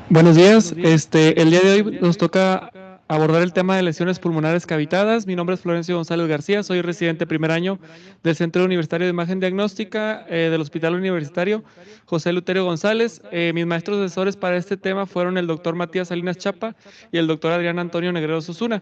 Buenos días. El día de hoy nos toca abordar el tema de lesiones pulmonares cavitadas. Mi nombre es Florencio González García, soy residente primer año del Centro Universitario de Imagen Diagnóstica del Hospital Universitario José Luterio González. Mis maestros asesores para este tema fueron el doctor Matías Salinas Chapa y el doctor Adrián Antonio Negredo Susuna.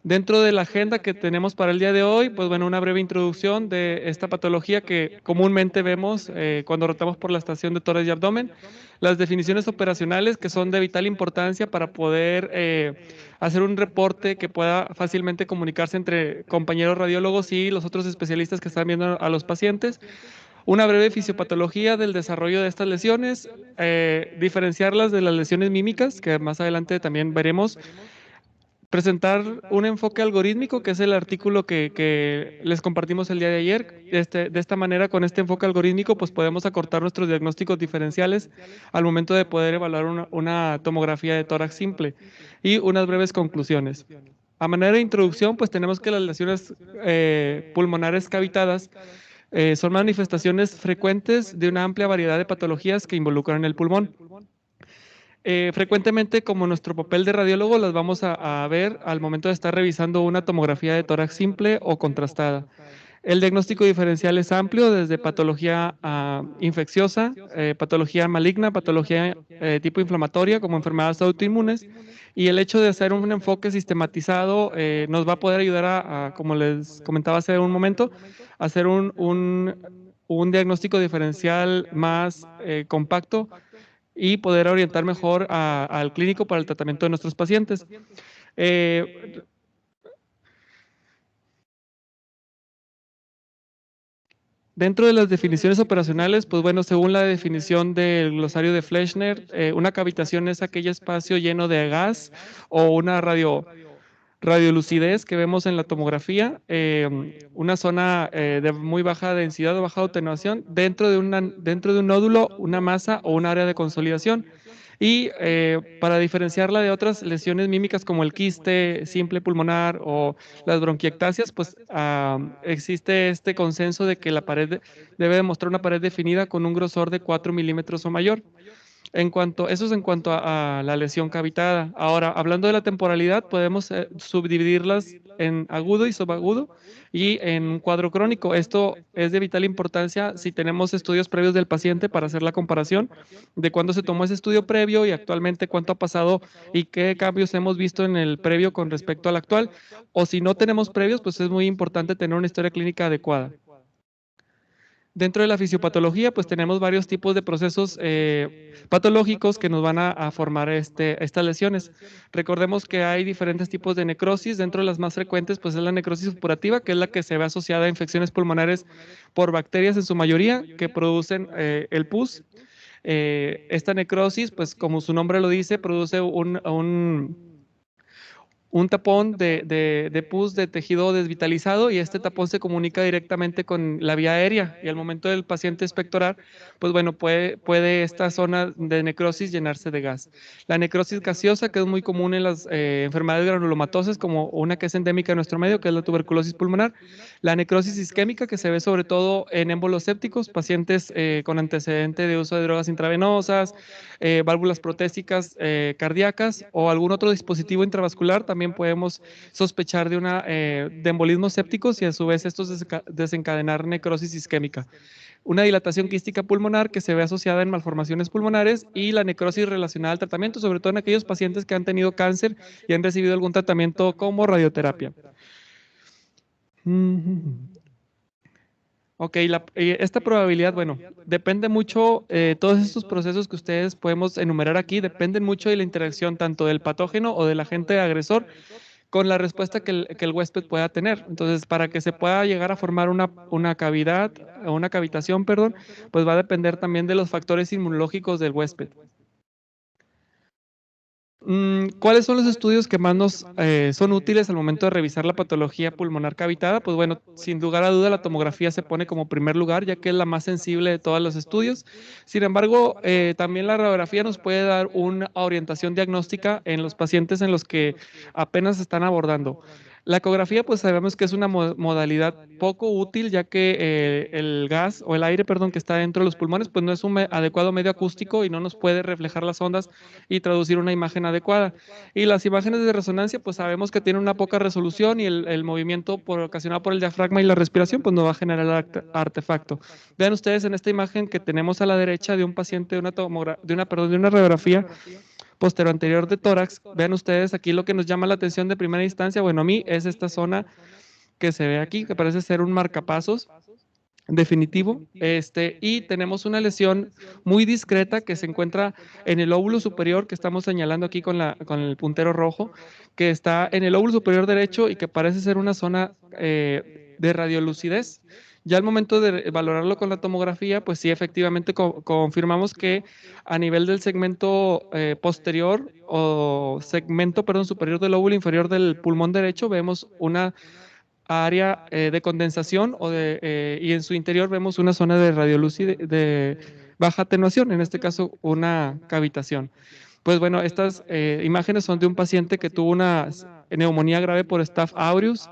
Dentro de la agenda que tenemos para el día de hoy, pues bueno, una breve introducción de esta patología que comúnmente vemos cuando rotamos por la estación de tórax y abdomen, las definiciones operacionales que son de vital importancia para poder hacer un reporte que pueda fácilmente comunicarse entre compañeros radiólogos y los otros especialistas que están viendo a los pacientes, una breve fisiopatología del desarrollo de estas lesiones, diferenciarlas de las lesiones mímicas, que más adelante también veremos, presentar un enfoque algorítmico, que es el artículo que les compartimos el día de ayer. De esta manera, con este enfoque algorítmico, pues podemos acortar nuestros diagnósticos diferenciales al momento de poder evaluar una tomografía de tórax simple. Y unas breves conclusiones. A manera de introducción, pues tenemos que las lesiones pulmonares cavitadas son manifestaciones frecuentes de una amplia variedad de patologías que involucran el pulmón. Frecuentemente, como nuestro papel de radiólogo, las vamos a ver al momento de estar revisando una tomografía de tórax simple o contrastada. El diagnóstico diferencial es amplio, desde patología infecciosa, patología maligna, patología tipo inflamatoria, como enfermedades autoinmunes, y el hecho de hacer un enfoque sistematizado nos va a poder ayudar como les comentaba hace un momento, a hacer un diagnóstico diferencial más compacto y poder orientar mejor al clínico para el tratamiento de nuestros pacientes. Eh, Dentro de las definiciones operacionales, pues bueno, según la definición del glosario de Fleischner, una cavitación es aquel espacio lleno de gas o una radiolucidez que vemos en la tomografía, una zona de muy baja densidad o baja atenuación dentro de un nódulo, una masa o un área de consolidación. Y para diferenciarla de otras lesiones mímicas como el quiste simple pulmonar o las bronquiectasias, pues existe este consenso de que la pared debe demostrar una pared definida con un grosor de 4 milímetros o mayor. Eso es en cuanto a la lesión cavitada. Ahora, hablando de la temporalidad, podemos subdividirlas en agudo y subagudo y en un cuadro crónico. Esto es de vital importancia si tenemos estudios previos del paciente para hacer la comparación de cuándo se tomó ese estudio previo y actualmente cuánto ha pasado y qué cambios hemos visto en el previo con respecto al actual. O si no tenemos previos, pues es muy importante tener una historia clínica adecuada. Dentro de la fisiopatología, pues tenemos varios tipos de procesos patológicos que nos van a formar estas lesiones. Recordemos que hay diferentes tipos de necrosis. Dentro de las más frecuentes, pues es la necrosis supurativa, que es la que se ve asociada a infecciones pulmonares por bacterias en su mayoría, que producen el pus. Esta necrosis, pues como su nombre lo dice, produce un tapón de pus de tejido desvitalizado, y este tapón se comunica directamente con la vía aérea, y al momento del paciente expectorar, pues bueno, puede esta zona de necrosis llenarse de gas. La necrosis gaseosa, que es muy común en las enfermedades granulomatosas, como una que es endémica en nuestro medio, que es la tuberculosis pulmonar. La necrosis isquémica, que se ve sobre todo en émbolos sépticos, pacientes con antecedente de uso de drogas intravenosas, válvulas protésicas cardíacas o algún otro dispositivo intravascular. También podemos sospechar de embolismos sépticos y a su vez estos desencadenar necrosis isquémica. Una dilatación quística pulmonar que se ve asociada en malformaciones pulmonares, y la necrosis relacionada al tratamiento, sobre todo en aquellos pacientes que han tenido cáncer y han recibido algún tratamiento como radioterapia. Ok, esta probabilidad, bueno, depende mucho, todos estos procesos que ustedes podemos enumerar aquí, dependen mucho de la interacción tanto del patógeno o del agente agresor con la respuesta que el huésped pueda tener. Entonces, para que se pueda llegar a formar una cavidad, o una cavitación, perdón, pues va a depender también de los factores inmunológicos del huésped. ¿Cuáles son los estudios que más nos son útiles al momento de revisar la patología pulmonar cavitada? Pues bueno, sin lugar a duda la tomografía se pone como primer lugar, ya que es la más sensible de todos los estudios. Sin embargo, también la radiografía nos puede dar una orientación diagnóstica en los pacientes en los que apenas están abordando. La ecografía, pues sabemos que es una modalidad poco útil, ya que el gas o el aire, perdón, que está dentro de los pulmones, pues no es un adecuado medio acústico y no nos puede reflejar las ondas y traducir una imagen adecuada. Y las imágenes de resonancia, pues sabemos que tienen una poca resolución y el movimiento ocasionado por el diafragma y la respiración, pues no va a generar artefacto. Vean ustedes en esta imagen que tenemos a la derecha de un paciente de de una radiografía posterior anterior de tórax. Vean ustedes aquí lo que nos llama la atención de primera instancia, bueno, a mí es esta zona que se ve aquí, que parece ser un marcapasos definitivo, y tenemos una lesión muy discreta que se encuentra en el óvulo superior, que estamos señalando aquí con el puntero rojo, que está en el óvulo superior derecho y que parece ser una zona de radiolucidez. Ya al momento de valorarlo con la tomografía, pues sí, efectivamente confirmamos que a nivel del segmento posterior o segmento, perdón, superior del óvulo inferior del pulmón derecho, vemos una área de condensación y en su interior vemos una zona de radioluz de baja atenuación, en este caso una cavitación. Pues bueno, estas imágenes son de un paciente que tuvo una neumonía grave por Staph aureus,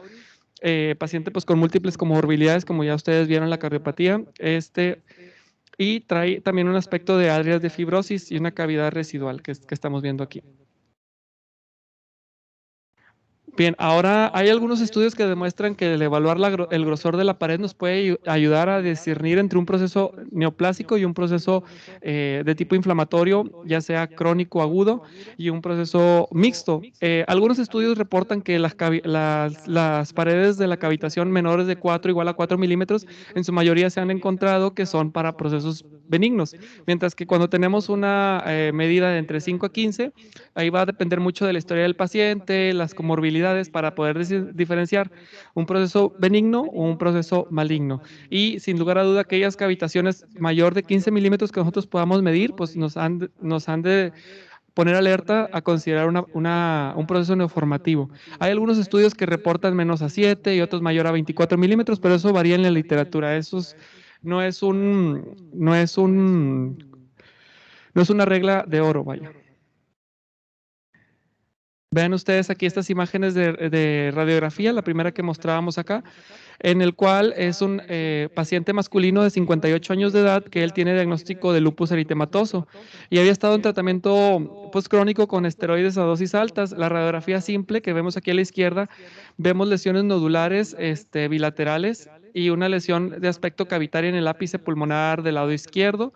paciente pues con múltiples comorbilidades, como ya ustedes vieron la cardiopatía, y trae también un aspecto de áreas de fibrosis y una cavidad residual que estamos viendo aquí. Bien, ahora hay algunos estudios que demuestran que el evaluar el grosor de la pared nos puede ayudar a discernir entre un proceso neoplásico y un proceso de tipo inflamatorio, ya sea crónico agudo, y un proceso mixto. Algunos estudios reportan que las paredes de la cavitación menores de 4 igual a 4 milímetros, en su mayoría se han encontrado que son para procesos benignos, mientras que cuando tenemos una medida de entre 5 a 15, ahí va a depender mucho de la historia del paciente, las comorbilidades para poder diferenciar un proceso benigno o un proceso maligno. Y sin lugar a duda, aquellas cavitaciones mayor de 15 milímetros que nosotros podamos medir, pues nos han de poner alerta a considerar un proceso neoformativo. Hay algunos estudios que reportan menos a 7 y otros mayor a 24 milímetros, pero eso varía en la literatura. No es un, no es un, no es una regla de oro, vaya. Vean ustedes aquí estas imágenes de radiografía, la primera que mostrábamos acá, en el cual es un paciente masculino de 58 años de edad que él tiene diagnóstico de lupus eritematoso y había estado en tratamiento crónico con esteroides a dosis altas. La radiografía simple que vemos aquí a la izquierda, vemos lesiones nodulares bilaterales y una lesión de aspecto cavitario en el ápice pulmonar del lado izquierdo.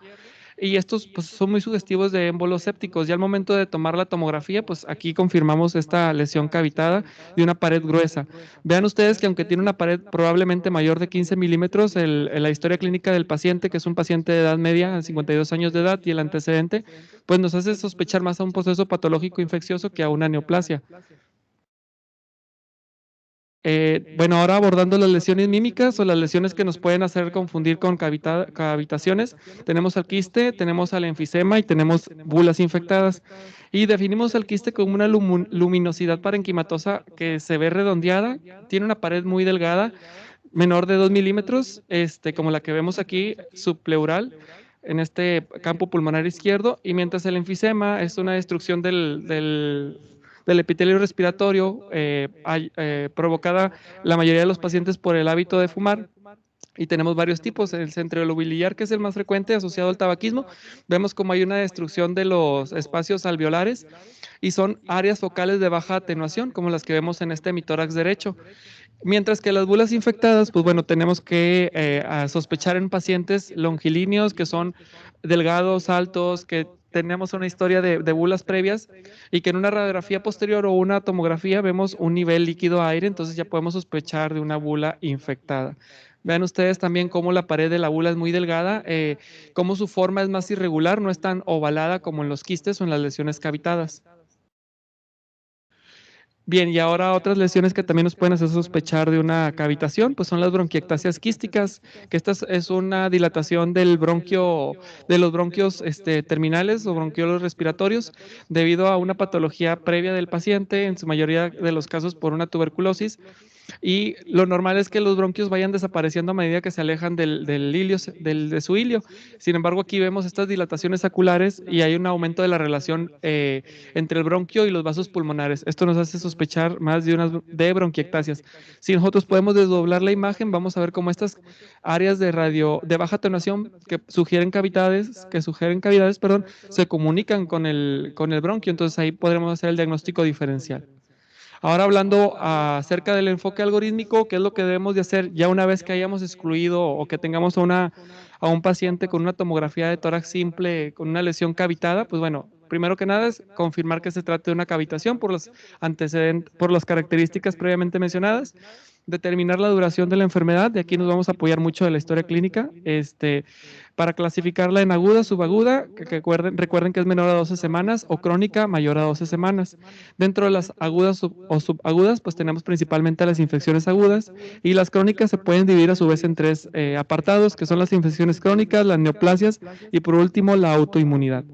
Y estos pues, son muy sugestivos de émbolos sépticos. Ya al momento de tomar la tomografía, pues aquí confirmamos esta lesión cavitada de una pared gruesa. Vean ustedes que aunque tiene una pared probablemente mayor de 15 milímetros, la historia clínica del paciente, que es un paciente de edad media, 52 años de edad, y el antecedente, pues nos hace sospechar más a un proceso patológico infeccioso que a una neoplasia. Bueno, ahora abordando las lesiones mímicas o las lesiones que nos pueden hacer confundir con cavitaciones, tenemos al quiste, tenemos al enfisema y tenemos bulas infectadas. Y definimos al quiste como una luminosidad parenquimatosa que se ve redondeada, tiene una pared muy delgada, menor de 2 milímetros, como la que vemos aquí, subpleural, en este campo pulmonar izquierdo, y mientras el enfisema es una destrucción del epitelio respiratorio provocada la mayoría de los pacientes por el hábito de fumar. Y tenemos varios tipos, el centriolobiliar, que es el más frecuente asociado al tabaquismo. Vemos como hay una destrucción de los espacios alveolares y son áreas focales de baja atenuación, como las que vemos en este hemitórax derecho. Mientras que las bulas infectadas, pues bueno, tenemos que sospechar en pacientes longilíneos que son delgados, altos, que tenemos una historia de bulas previas y que en una radiografía posterior o una tomografía vemos un nivel líquido aire, entonces ya podemos sospechar de una bula infectada. Vean ustedes también cómo la pared de la bula es muy delgada, cómo su forma es más irregular, no es tan ovalada como en los quistes o en las lesiones cavitadas. Bien, y ahora otras lesiones que también nos pueden hacer sospechar de una cavitación, pues son las bronquiectasias quísticas, que esta es una dilatación del bronquio, de los bronquios terminales o bronquiolos respiratorios, debido a una patología previa del paciente, en su mayoría de los casos por una tuberculosis. Y lo normal es que los bronquios vayan desapareciendo a medida que se alejan del hilio, de su hilio. Sin embargo, aquí vemos estas dilataciones saculares y hay un aumento de la relación entre el bronquio y los vasos pulmonares. Esto nos hace sospechar más de bronquiectasias. Si nosotros podemos desdoblar la imagen, vamos a ver cómo estas áreas de baja atenuación que sugieren cavidades, perdón, se comunican con el bronquio. Entonces ahí podremos hacer el diagnóstico diferencial. Ahora hablando acerca del enfoque algorítmico, ¿qué es lo que debemos de hacer ya una vez que hayamos excluido o que tengamos a un paciente con una tomografía de tórax simple, con una lesión cavitada? Pues bueno, primero que nada es confirmar que se trate de una cavitación por los antecedentes, por las características previamente mencionadas, determinar la duración de la enfermedad, de aquí nos vamos a apoyar mucho de la historia clínica, para clasificarla en aguda, subaguda, que recuerden que es menor a 12 semanas, o crónica mayor a 12 semanas. Dentro de las agudas o subagudas, pues tenemos principalmente las infecciones agudas, y las crónicas se pueden dividir a su vez en tres apartados, que son las infecciones crónicas, las neoplasias y por último la autoinmunidad.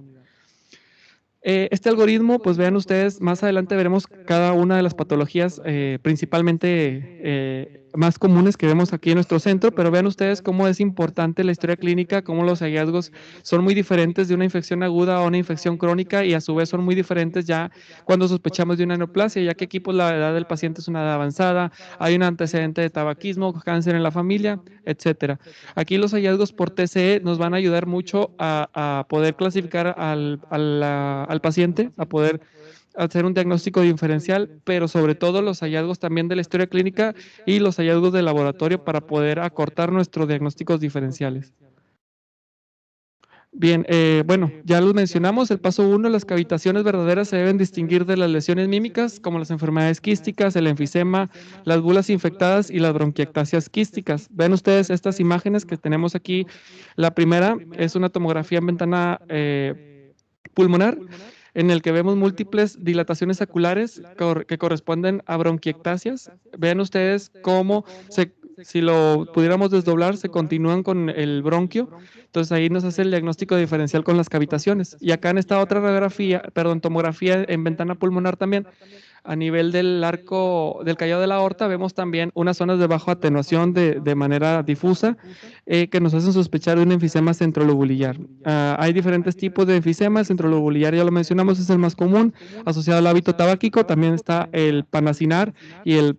Este algoritmo, pues vean ustedes, más adelante veremos cada una de las patologías principalmente más comunes que vemos aquí en nuestro centro, pero vean ustedes cómo es importante la historia clínica, cómo los hallazgos son muy diferentes de una infección aguda a una infección crónica y a su vez son muy diferentes ya cuando sospechamos de una neoplasia, ya que aquí pues la edad del paciente es una edad avanzada, hay un antecedente de tabaquismo, cáncer en la familia, etcétera. Aquí los hallazgos por TCE nos van a ayudar mucho a poder clasificar al paciente, a poder hacer un diagnóstico diferencial, pero sobre todo los hallazgos también de la historia clínica y los hallazgos de laboratorio para poder acortar nuestros diagnósticos diferenciales. Bien, bueno, ya lo mencionamos, el paso 1, las cavitaciones verdaderas se deben distinguir de las lesiones mímicas, como las enfermedades quísticas, el enfisema, las bulas infectadas y las bronquiectasias quísticas. Ven ustedes estas imágenes que tenemos aquí. La primera es una tomografía en ventana pulmonar, en el que vemos múltiples dilataciones saculares que corresponden a bronquiectasias. Vean ustedes cómo si lo pudiéramos desdoblar, se continúan con el bronquio. Entonces ahí nos hace el diagnóstico diferencial con las cavitaciones. Y acá en esta otra radiografía, perdón, tomografía en ventana pulmonar también, a nivel del arco del callado de la aorta, vemos también unas zonas de baja atenuación de manera difusa que nos hacen sospechar de un enfisema centrolobulillar. Hay diferentes tipos de enfisema, el centrolobulillar ya lo mencionamos, es el más común, asociado al hábito tabáquico, también está el panacinar y el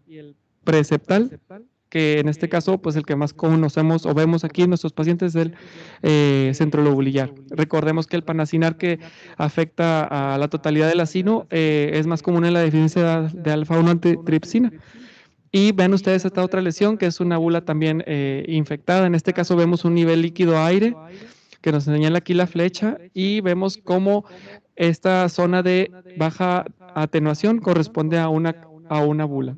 preceptal, que en este caso, pues el que más conocemos o vemos aquí en nuestros pacientes es el centrolobulillar. Recordemos que el panacinar que afecta a la totalidad del acino es más común en la deficiencia de alfa-1 antitripsina. Y ven ustedes esta otra lesión que es una bula también infectada. En este caso vemos un nivel líquido aire que nos señala aquí la flecha y vemos cómo esta zona de baja atenuación corresponde a una bula.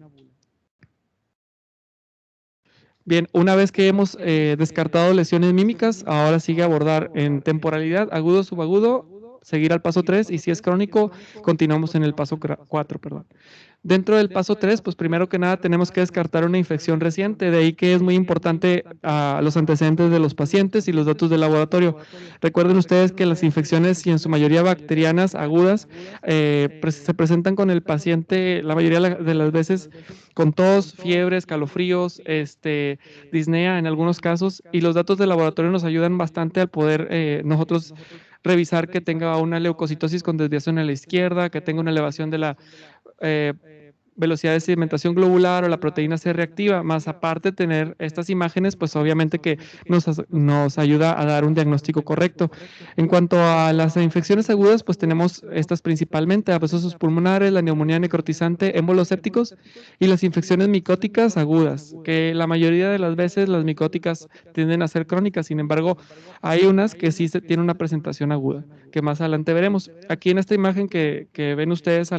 Bien, una vez que hemos descartado lesiones mímicas, ahora sigue abordar en temporalidad, agudo, subagudo, seguir al paso 3 y si es crónico, continuamos en el paso 4, perdón. Dentro del paso 3, pues primero que nada tenemos que descartar una infección reciente, de ahí que es muy importante los antecedentes de los pacientes y los datos del laboratorio. Recuerden ustedes que las infecciones, y en su mayoría bacterianas agudas, se presentan con el paciente la mayoría de las veces con tos, fiebre, escalofríos, disnea en algunos casos, y los datos del laboratorio nos ayudan bastante al poder nosotros revisar que tenga una leucocitosis con desviación a la izquierda, que tenga una elevación de la eh, velocidad de sedimentación globular o la proteína C reactiva, más aparte tener estas imágenes, pues obviamente que nos ayuda a dar un diagnóstico correcto. En cuanto a las infecciones agudas, pues tenemos estas principalmente, abscesos pulmonares, la neumonía necrotizante, émbolos sépticos y las infecciones micóticas agudas, que la mayoría de las veces las micóticas tienden a ser crónicas, sin embargo, hay unas que sí tienen una presentación aguda, que más adelante veremos. Aquí en esta imagen que ven ustedes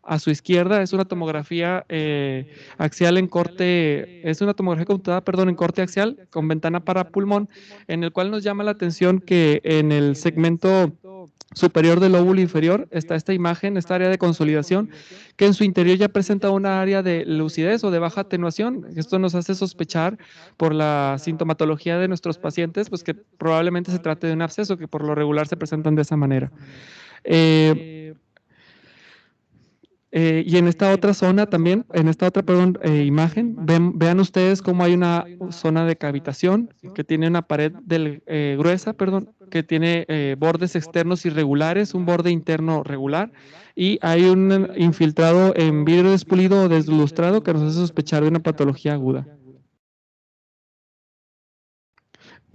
a su izquierda es una tomografía axial en corte, es una tomografía computada, perdón, en corte axial con ventana para pulmón, en el cual nos llama la atención que en el segmento superior del lóbulo inferior está esta imagen, esta área de consolidación, que en su interior ya presenta una área de lucidez o de baja atenuación. Esto nos hace sospechar por la sintomatología de nuestros pacientes, pues que probablemente se trate de un absceso, que por lo regular se presentan de esa manera. Y en esta otra zona también, en esta otra, perdón, imagen, vean ustedes cómo hay una zona de cavitación que tiene una pared gruesa, perdón, que tiene bordes externos irregulares, un borde interno regular, y hay un infiltrado en vidrio despulido o deslustrado que nos hace sospechar de una patología aguda.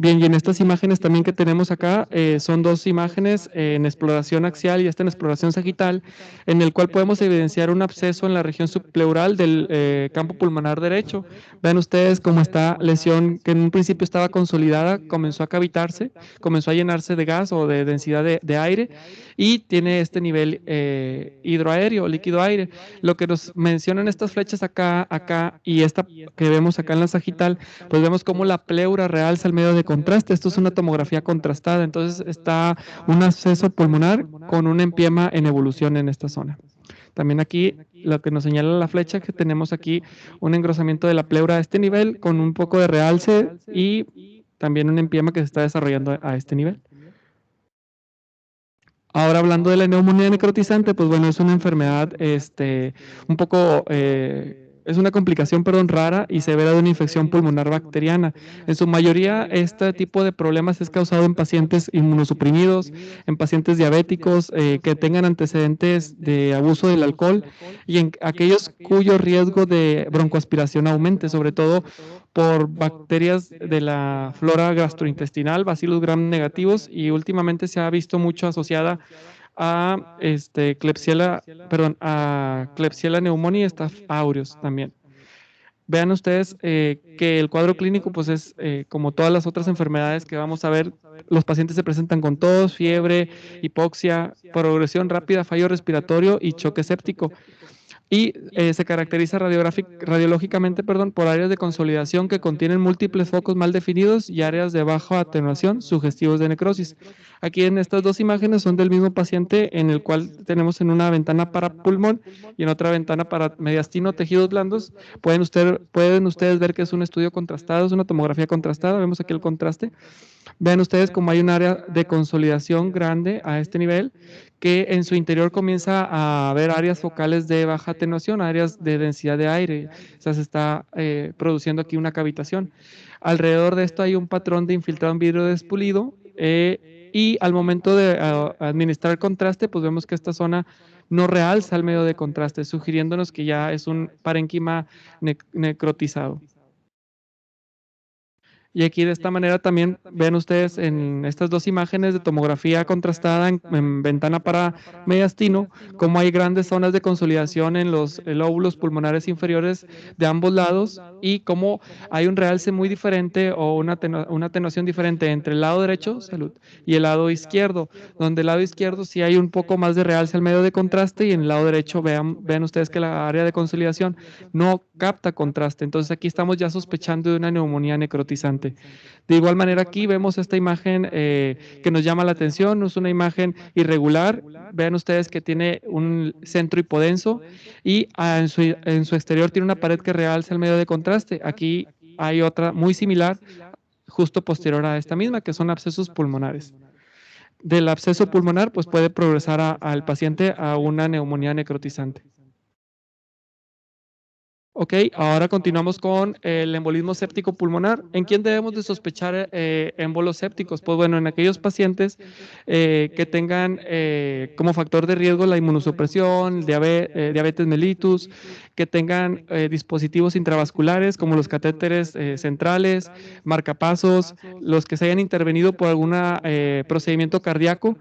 Bien, y en estas imágenes también que tenemos acá, son dos imágenes en exploración axial y esta en exploración sagital, en el cual podemos evidenciar un absceso en la región subpleural del campo pulmonar derecho. Vean ustedes cómo esta lesión, que en un principio estaba consolidada, comenzó a cavitarse, comenzó a llenarse de gas o de densidad de aire y tiene este nivel hidroaéreo, líquido aire. Lo que nos mencionan estas flechas acá y esta que vemos acá en la sagital, pues vemos cómo la pleura realza el medio de contraste. Esto es una tomografía contrastada, entonces está un absceso pulmonar con un empiema en evolución en esta zona. También aquí lo que nos señala la flecha es que tenemos aquí un engrosamiento de la pleura a este nivel con un poco de realce y también un empiema que se está desarrollando a este nivel. Ahora hablando de la neumonía necrotizante, pues bueno, es una enfermedad un poco, es una complicación, perdón, rara y severa de una infección pulmonar bacteriana. En su mayoría, este tipo de problemas es causado en pacientes inmunosuprimidos, en pacientes diabéticos que tengan antecedentes de abuso del alcohol y en aquellos cuyo riesgo de broncoaspiración aumente, sobre todo por bacterias de la flora gastrointestinal, Bacillus gram negativos, y últimamente se ha visto mucho asociada a Klebsiella pneumoniae y Staph aureus también. Vean ustedes que el cuadro clínico, pues es como todas las otras enfermedades que vamos a ver, los pacientes se presentan con tos, fiebre, hipoxia, progresión rápida, fallo respiratorio y choque séptico. Y se caracteriza radiológicamente, perdón, por áreas de consolidación que contienen múltiples focos mal definidos y áreas de baja atenuación sugestivos de necrosis. Aquí en estas dos imágenes son del mismo paciente, en el cual tenemos en una ventana para pulmón y en otra ventana para mediastino, tejidos blandos. Pueden ustedes ver que es un estudio contrastado, es una tomografía contrastada, vemos aquí el contraste. Vean ustedes cómo hay un área de consolidación grande a este nivel, que en su interior comienza a haber áreas focales de baja atenuación, áreas de densidad de aire. O sea, se está produciendo aquí una cavitación. Alrededor de esto hay un patrón de infiltrado en vidrio despulido y al momento de administrar contraste, pues vemos que esta zona no realza el medio de contraste, sugiriéndonos que ya es un parénquima necrotizado. Y aquí de esta manera también ven ustedes en estas dos imágenes de tomografía contrastada en ventana para mediastino, cómo hay grandes zonas de consolidación en los lóbulos pulmonares inferiores de ambos lados y cómo hay un realce muy diferente o una atenuación diferente entre el lado derecho, salud, y el lado izquierdo, donde el lado izquierdo sí hay un poco más de realce al medio de contraste y en el lado derecho vean ustedes que la área de consolidación no capta contraste. Entonces aquí estamos ya sospechando de una neumonía necrotizante. De igual manera aquí vemos esta imagen que nos llama la atención, es una imagen irregular, vean ustedes que tiene un centro hipodenso y en su exterior tiene una pared que realza el medio de contraste. Aquí hay otra muy similar, justo posterior a esta misma, que son abscesos pulmonares. Del absceso pulmonar, pues puede progresar al paciente a una neumonía necrotizante. Ok, ahora continuamos con el embolismo séptico pulmonar. ¿En quién debemos de sospechar émbolos sépticos? Pues bueno, en aquellos pacientes que tengan como factor de riesgo la inmunosupresión, diabetes mellitus, que tengan dispositivos intravasculares como los catéteres centrales, marcapasos, los que se hayan intervenido por algún procedimiento cardíaco.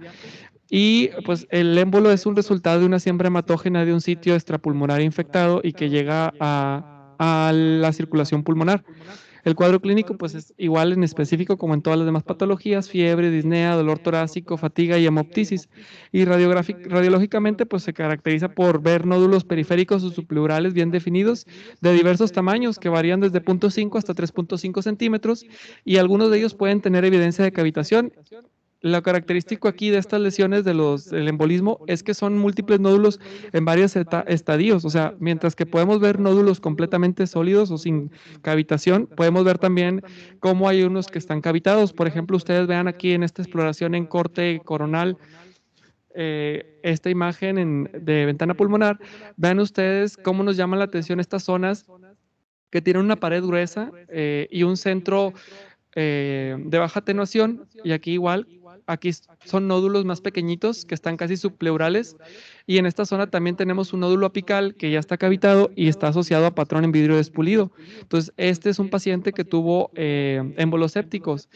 Y pues el émbolo es un resultado de una siembra hematógena de un sitio extrapulmonar infectado y que llega a la circulación pulmonar. El cuadro clínico pues es igual en específico como en todas las demás patologías, fiebre, disnea, dolor torácico, fatiga y hemoptisis. Y radiológicamente pues se caracteriza por ver nódulos periféricos o subpleurales bien definidos de diversos tamaños que varían desde 0.5 hasta 3.5 centímetros y algunos de ellos pueden tener evidencia de cavitación. Lo característico aquí de estas lesiones del embolismo es que son múltiples nódulos en varios estadios, o sea, mientras que podemos ver nódulos completamente sólidos o sin cavitación, podemos ver también cómo hay unos que están cavitados. Por ejemplo, ustedes vean aquí en esta exploración en corte coronal, esta imagen de ventana pulmonar, vean ustedes cómo nos llama la atención estas zonas que tienen una pared gruesa y un centro de baja atenuación, y aquí igual, aquí son nódulos más pequeñitos que están casi subpleurales, y en esta zona también tenemos un nódulo apical que ya está cavitado y está asociado a patrón en vidrio despulido. Entonces, este es un paciente que tuvo émbolos sépticos.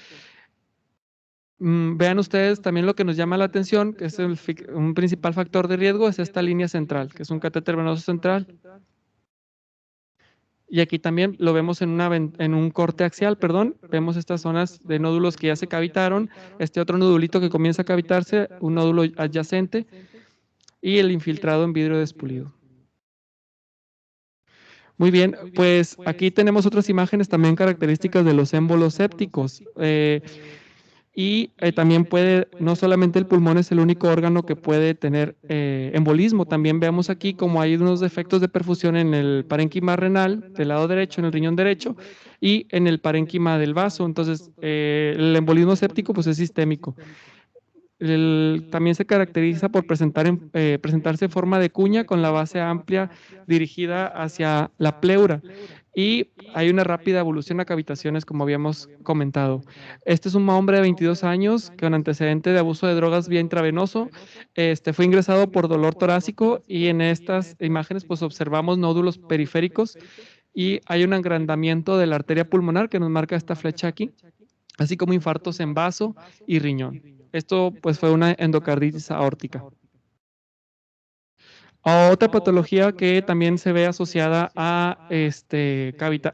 Vean ustedes también lo que nos llama la atención, que es un principal factor de riesgo, es esta línea central, que es un catéter venoso central. Y aquí también lo vemos en un corte axial, perdón. Vemos estas zonas de nódulos que ya se cavitaron, este otro nodulito que comienza a cavitarse, un nódulo adyacente y el infiltrado en vidrio despulido. Muy bien, pues aquí tenemos otras imágenes también características de los émbolos sépticos. También puede, no solamente el pulmón es el único órgano que puede tener embolismo, también vemos aquí como hay unos defectos de perfusión en el parénquima renal del lado derecho, en el riñón derecho, y en el parénquima del vaso. Entonces, el embolismo séptico pues es sistémico. También se caracteriza por presentarse en forma de cuña con la base amplia dirigida hacia la pleura, y hay una rápida evolución a cavitaciones, como habíamos comentado. Este es un hombre de 22 años con antecedente de abuso de drogas vía intravenoso. Fue ingresado por dolor torácico, y en estas imágenes pues observamos nódulos periféricos y hay un agrandamiento de la arteria pulmonar que nos marca esta flecha aquí, así como infartos en vaso y riñón. Esto pues fue una endocarditis aórtica. Otra patología que también se ve asociada a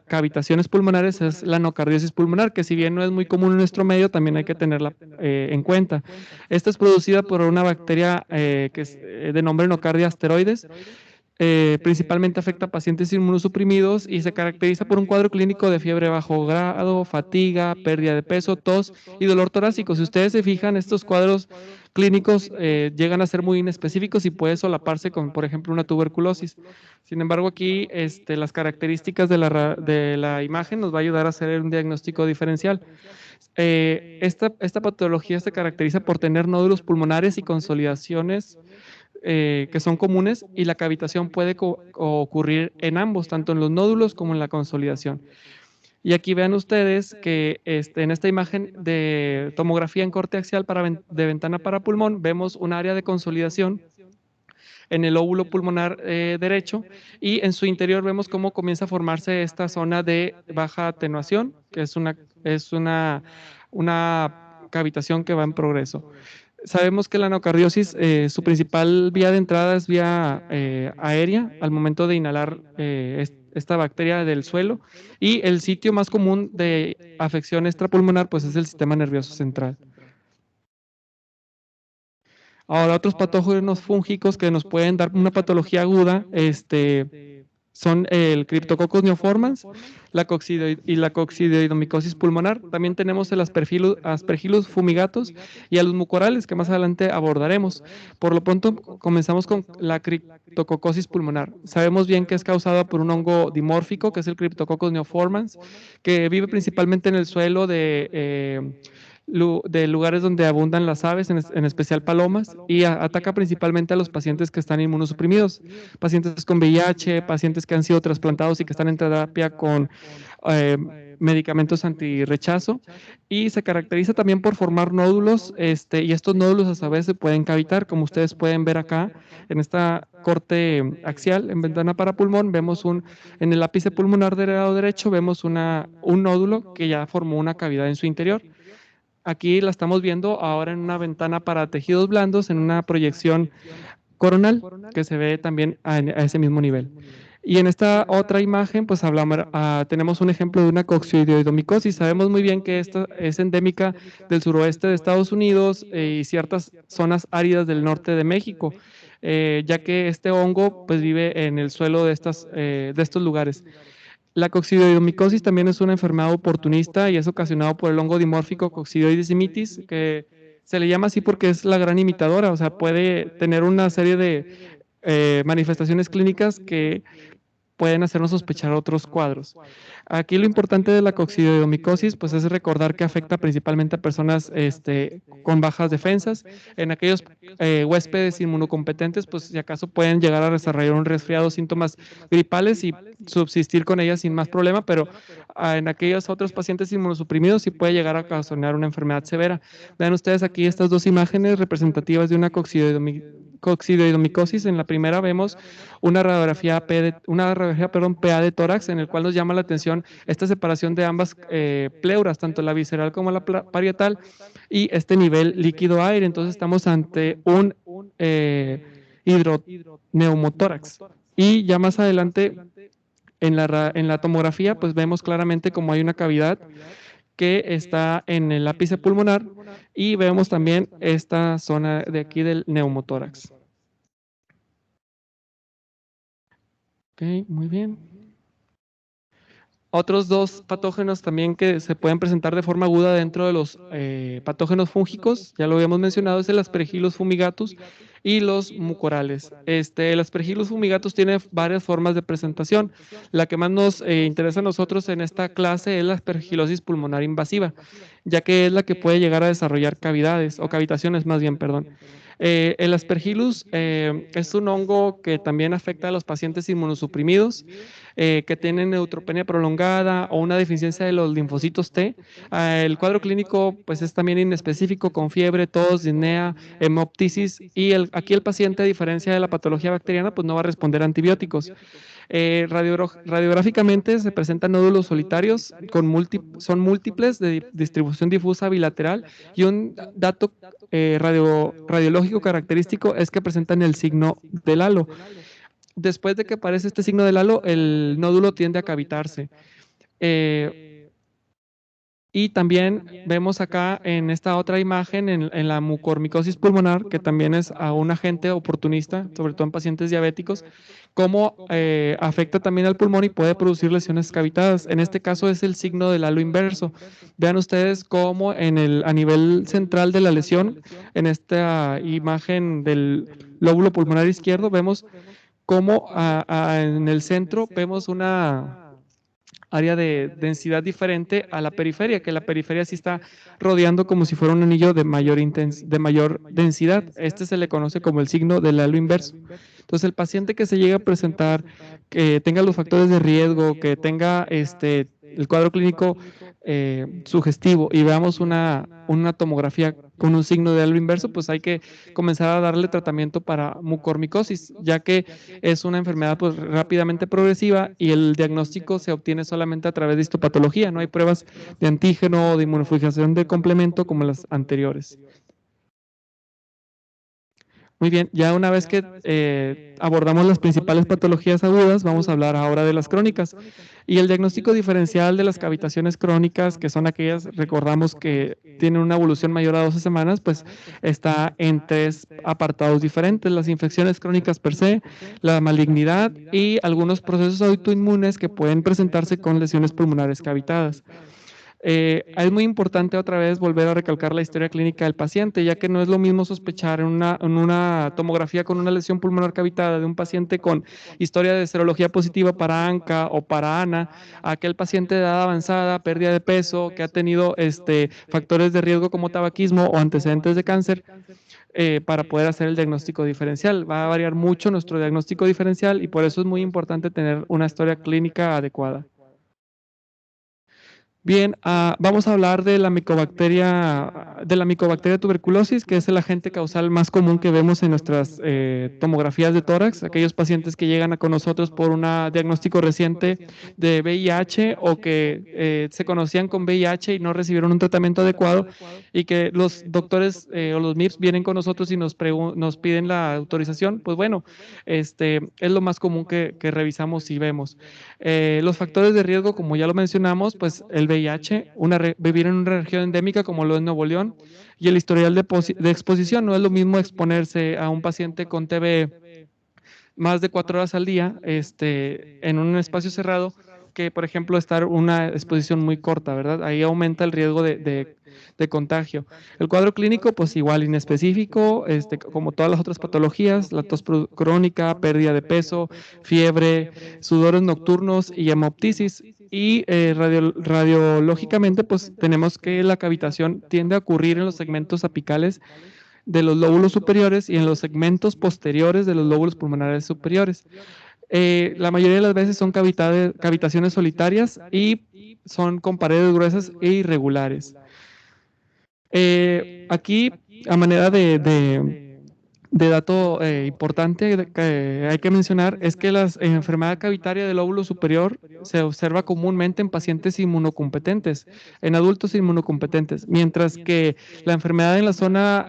cavitaciones pulmonares es la anocardiosis pulmonar, que si bien no es muy común en nuestro medio, también hay que tenerla en cuenta. Esta es producida por una bacteria que es de nombre Nocardia asteroides. Principalmente afecta a pacientes inmunosuprimidos y se caracteriza por un cuadro clínico de fiebre bajo grado, fatiga, pérdida de peso, tos y dolor torácico. Si ustedes se fijan, estos cuadros clínicos llegan a ser muy inespecíficos y puede solaparse con, por ejemplo, una tuberculosis. Sin embargo, aquí las características de la imagen nos va a ayudar a hacer un diagnóstico diferencial. Esta patología se caracteriza por tener nódulos pulmonares y consolidaciones que son comunes, y la cavitación puede ocurrir en ambos, tanto en los nódulos como en la consolidación. Y aquí vean ustedes que en esta imagen de tomografía en corte axial de ventana para pulmón, vemos un área de consolidación en el óvulo pulmonar derecho, y en su interior vemos cómo comienza a formarse esta zona de baja atenuación, que es una cavitación que va en progreso. Sabemos que la anocardiosis, su principal vía de entrada es vía aérea al momento de inhalar esta bacteria del suelo, y el sitio más común de afección extrapulmonar pues es el sistema nervioso central. Ahora, otros patógenos fúngicos que nos pueden dar una patología aguda, son el Cryptococcus neoformans y la coccidioidomicosis pulmonar. También tenemos el Aspergillus fumigatus y a los mucorales, que más adelante abordaremos. Por lo pronto, comenzamos con la criptococcosis pulmonar. Sabemos bien que es causada por un hongo dimórfico, que es el Cryptococcus neoformans, que vive principalmente en el suelo de lugares donde abundan las aves, en especial palomas, y ataca principalmente a los pacientes que están inmunosuprimidos, pacientes con VIH, pacientes que han sido trasplantados y que están en terapia con medicamentos antirrechazo, y se caracteriza también por formar nódulos, y estos nódulos a su vez se pueden cavitar, como ustedes pueden ver acá, en esta corte axial, en ventana para pulmón, vemos en el ápice pulmonar del lado derecho, vemos un nódulo que ya formó una cavidad en su interior. Aquí la estamos viendo ahora en una ventana para tejidos blandos, en una proyección coronal, que se ve también a ese mismo nivel. Y en esta otra imagen, pues tenemos un ejemplo de una coccidioidomicosis. Sabemos muy bien que esta es endémica del suroeste de Estados Unidos y ciertas zonas áridas del norte de México, ya que este hongo pues vive en el suelo de estos lugares. La coccidioidomicosis también es una enfermedad oportunista y es ocasionado por el hongo dimórfico Coccidioides imitis, que se le llama así porque es la gran imitadora, o sea, puede tener una serie de manifestaciones clínicas que pueden hacernos sospechar otros cuadros. Aquí lo importante de la coccidioidomicosis pues es recordar que afecta principalmente a personas con bajas defensas. En aquellos huéspedes inmunocompetentes, pues si acaso pueden llegar a desarrollar un resfriado, síntomas gripales y subsistir con ellas sin más problema, pero en aquellos otros pacientes inmunosuprimidos sí puede llegar a ocasionar una enfermedad severa. Vean ustedes aquí estas dos imágenes representativas de una coccidioidomicosis. En la primera vemos una radiografía, PA de tórax, en el cual nos llama la atención esta separación de ambas pleuras, tanto la visceral como la parietal, y este nivel líquido-aire. Entonces estamos ante un hidroneumotórax. Y ya más adelante, en la tomografía, pues vemos claramente como hay una cavidad que está en el ápice pulmonar y vemos también esta zona de aquí del neumotórax. Ok, muy bien. Otros dos patógenos también que se pueden presentar de forma aguda dentro de los patógenos fúngicos, ya lo habíamos mencionado, es el Aspergillus fumigatus y los mucorales. El Aspergillus fumigatus tiene varias formas de presentación. La que más nos interesa a nosotros en esta clase es la aspergilosis pulmonar invasiva, ya que es la que puede llegar a desarrollar cavidades o cavitaciones más bien, perdón. El Aspergillus es un hongo que también afecta a los pacientes inmunosuprimidos que tienen neutropenia prolongada o una deficiencia de los linfocitos T. El cuadro clínico pues es también inespecífico con fiebre, tos, disnea, hemoptisis y aquí el paciente, a diferencia de la patología bacteriana, pues no va a responder a antibióticos. Radiográficamente se presentan nódulos solitarios, son múltiples de distribución difusa bilateral y un dato radiológico característico es que presentan el signo del halo. Después de que aparece este signo del halo, el nódulo tiende a cavitarse. Y también vemos acá en esta otra imagen, en la mucormicosis pulmonar, que también es a un agente oportunista, sobre todo en pacientes diabéticos, cómo afecta también al pulmón y puede producir lesiones cavitadas. En este caso es el signo del halo inverso. Vean ustedes cómo a nivel central de la lesión, en esta imagen del lóbulo pulmonar izquierdo, vemos cómo en el centro vemos una área de densidad diferente a la periferia, que la periferia sí está rodeando como si fuera un anillo de mayor densidad. Este se le conoce como el signo del halo inverso. Entonces, el paciente que se llega a presentar, que tenga los factores de riesgo, que tenga el cuadro clínico sugestivo y veamos una tomografía con un signo de halo inverso, pues hay que comenzar a darle tratamiento para mucormicosis, ya que es una enfermedad pues rápidamente progresiva y el diagnóstico se obtiene solamente a través de histopatología, no hay pruebas de antígeno o de inmunofijación de complemento como las anteriores. Muy bien, ya una vez que abordamos las principales patologías agudas, vamos a hablar ahora de las crónicas. Y el diagnóstico diferencial de las cavitaciones crónicas, que son aquellas, recordamos que tienen una evolución mayor a 12 semanas, pues está en tres apartados diferentes: las infecciones crónicas per se, la malignidad y algunos procesos autoinmunes que pueden presentarse con lesiones pulmonares cavitadas. Es muy importante otra vez volver a recalcar la historia clínica del paciente, ya que no es lo mismo sospechar en una tomografía con una lesión pulmonar cavitada de un paciente con historia de serología positiva para ANCA o para ANA, a aquel paciente de edad avanzada, pérdida de peso, que ha tenido factores de riesgo como tabaquismo o antecedentes de cáncer. Para poder hacer el diagnóstico diferencial. Va a variar mucho nuestro diagnóstico diferencial y por eso es muy importante tener una historia clínica adecuada. Bien, vamos a hablar de la micobacteria tuberculosis, que es el agente causal más común que vemos en nuestras tomografías de tórax. Aquellos pacientes que llegan con nosotros por un diagnóstico reciente de VIH o que se conocían con VIH y no recibieron un tratamiento adecuado y que los doctores o los MIPS vienen con nosotros y nos piden la autorización, pues bueno, es lo más común que revisamos y vemos. Los factores de riesgo, como ya lo mencionamos, pues el VIH, vivir en una región endémica como lo es Nuevo León, y el historial de exposición. No es lo mismo exponerse a un paciente con TB más de 4 horas al día en un espacio cerrado que, por ejemplo, estar una exposición muy corta, ¿verdad? Ahí aumenta el riesgo de contagio. El cuadro clínico, pues igual inespecífico, como todas las otras patologías, la tos crónica, pérdida de peso, fiebre, sudores nocturnos y hemoptisis. Y radiológicamente, pues tenemos que la cavitación tiende a ocurrir en los segmentos apicales de los lóbulos superiores y en los segmentos posteriores de los lóbulos pulmonares superiores. La mayoría de las veces son cavitaciones solitarias y son con paredes gruesas e irregulares. Aquí, a manera de dato importante que hay que mencionar, es que la enfermedad cavitaria del lóbulo superior se observa comúnmente en pacientes inmunocompetentes, en adultos inmunocompetentes, mientras que la enfermedad en la zona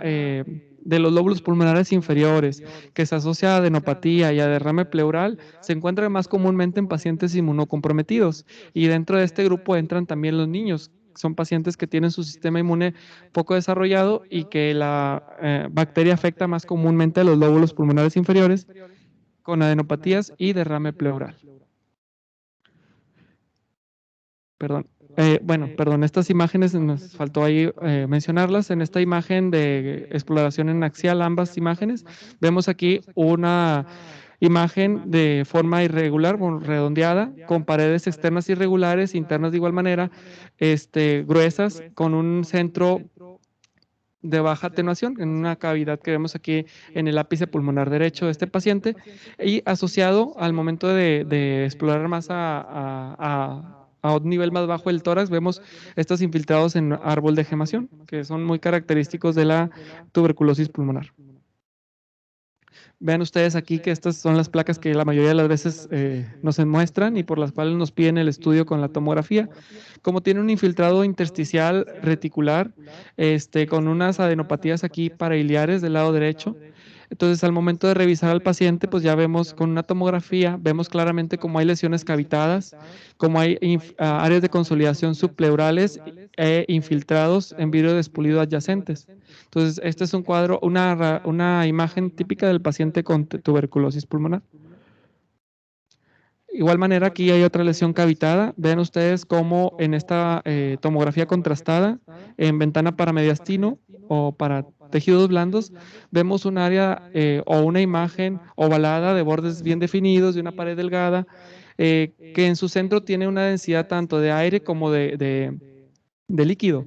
de los lóbulos pulmonares inferiores, que se asocia a adenopatía y a derrame pleural, se encuentra más comúnmente en pacientes inmunocomprometidos. Y dentro de este grupo entran también los niños. Son pacientes que tienen su sistema inmune poco desarrollado y que la bacteria afecta más comúnmente a los lóbulos pulmonares inferiores con adenopatías y derrame pleural. Perdón. Perdón, estas imágenes nos faltó ahí mencionarlas. En esta imagen de exploración en axial, ambas imágenes, vemos aquí una imagen de forma irregular, redondeada, con paredes externas irregulares, internas de igual manera, gruesas, con un centro de baja atenuación en una cavidad que vemos aquí en el ápice pulmonar derecho de este paciente y asociado al momento de explorar más a un nivel más bajo del tórax, vemos estos infiltrados en árbol de gemación, que son muy característicos de la tuberculosis pulmonar. Vean ustedes aquí que estas son las placas que la mayoría de las veces nos muestran y por las cuales nos piden el estudio con la tomografía. Como tiene un infiltrado intersticial reticular, con unas adenopatías aquí parailiares del lado derecho, entonces al momento de revisar al paciente, pues ya vemos con una tomografía, vemos claramente cómo hay lesiones cavitadas, cómo hay áreas de consolidación subpleurales e infiltrados en vidrio despulido adyacentes. Entonces, este es un cuadro, una imagen típica del paciente con tuberculosis pulmonar. Igual manera, aquí hay otra lesión cavitada. Vean ustedes cómo en esta tomografía contrastada, en ventana para mediastino o para tejidos blandos, vemos un área o una imagen ovalada de bordes bien definidos, de una pared delgada, que en su centro tiene una densidad tanto de aire como de líquido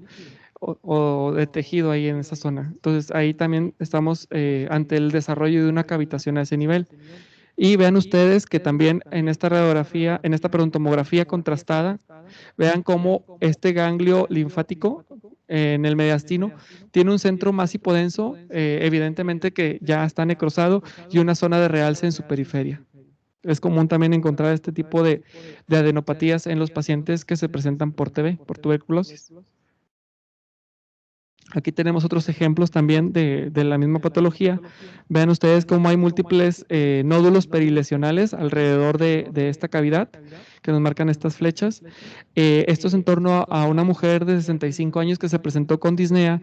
o de tejido ahí en esa zona. Entonces, ahí también estamos ante el desarrollo de una cavitación a ese nivel. Y vean ustedes que también en esta radiografía, tomografía contrastada, vean cómo este ganglio linfático en el mediastino tiene un centro más hipodenso, evidentemente que ya está necrosado, y una zona de realce en su periferia. Es común también encontrar este tipo de adenopatías en los pacientes que se presentan por TB, por tuberculosis. Aquí tenemos otros ejemplos también de la misma patología. Vean ustedes cómo hay múltiples nódulos perilesionales alrededor de esta cavidad que nos marcan estas flechas. Esto es en torno a una mujer de 65 años que se presentó con disnea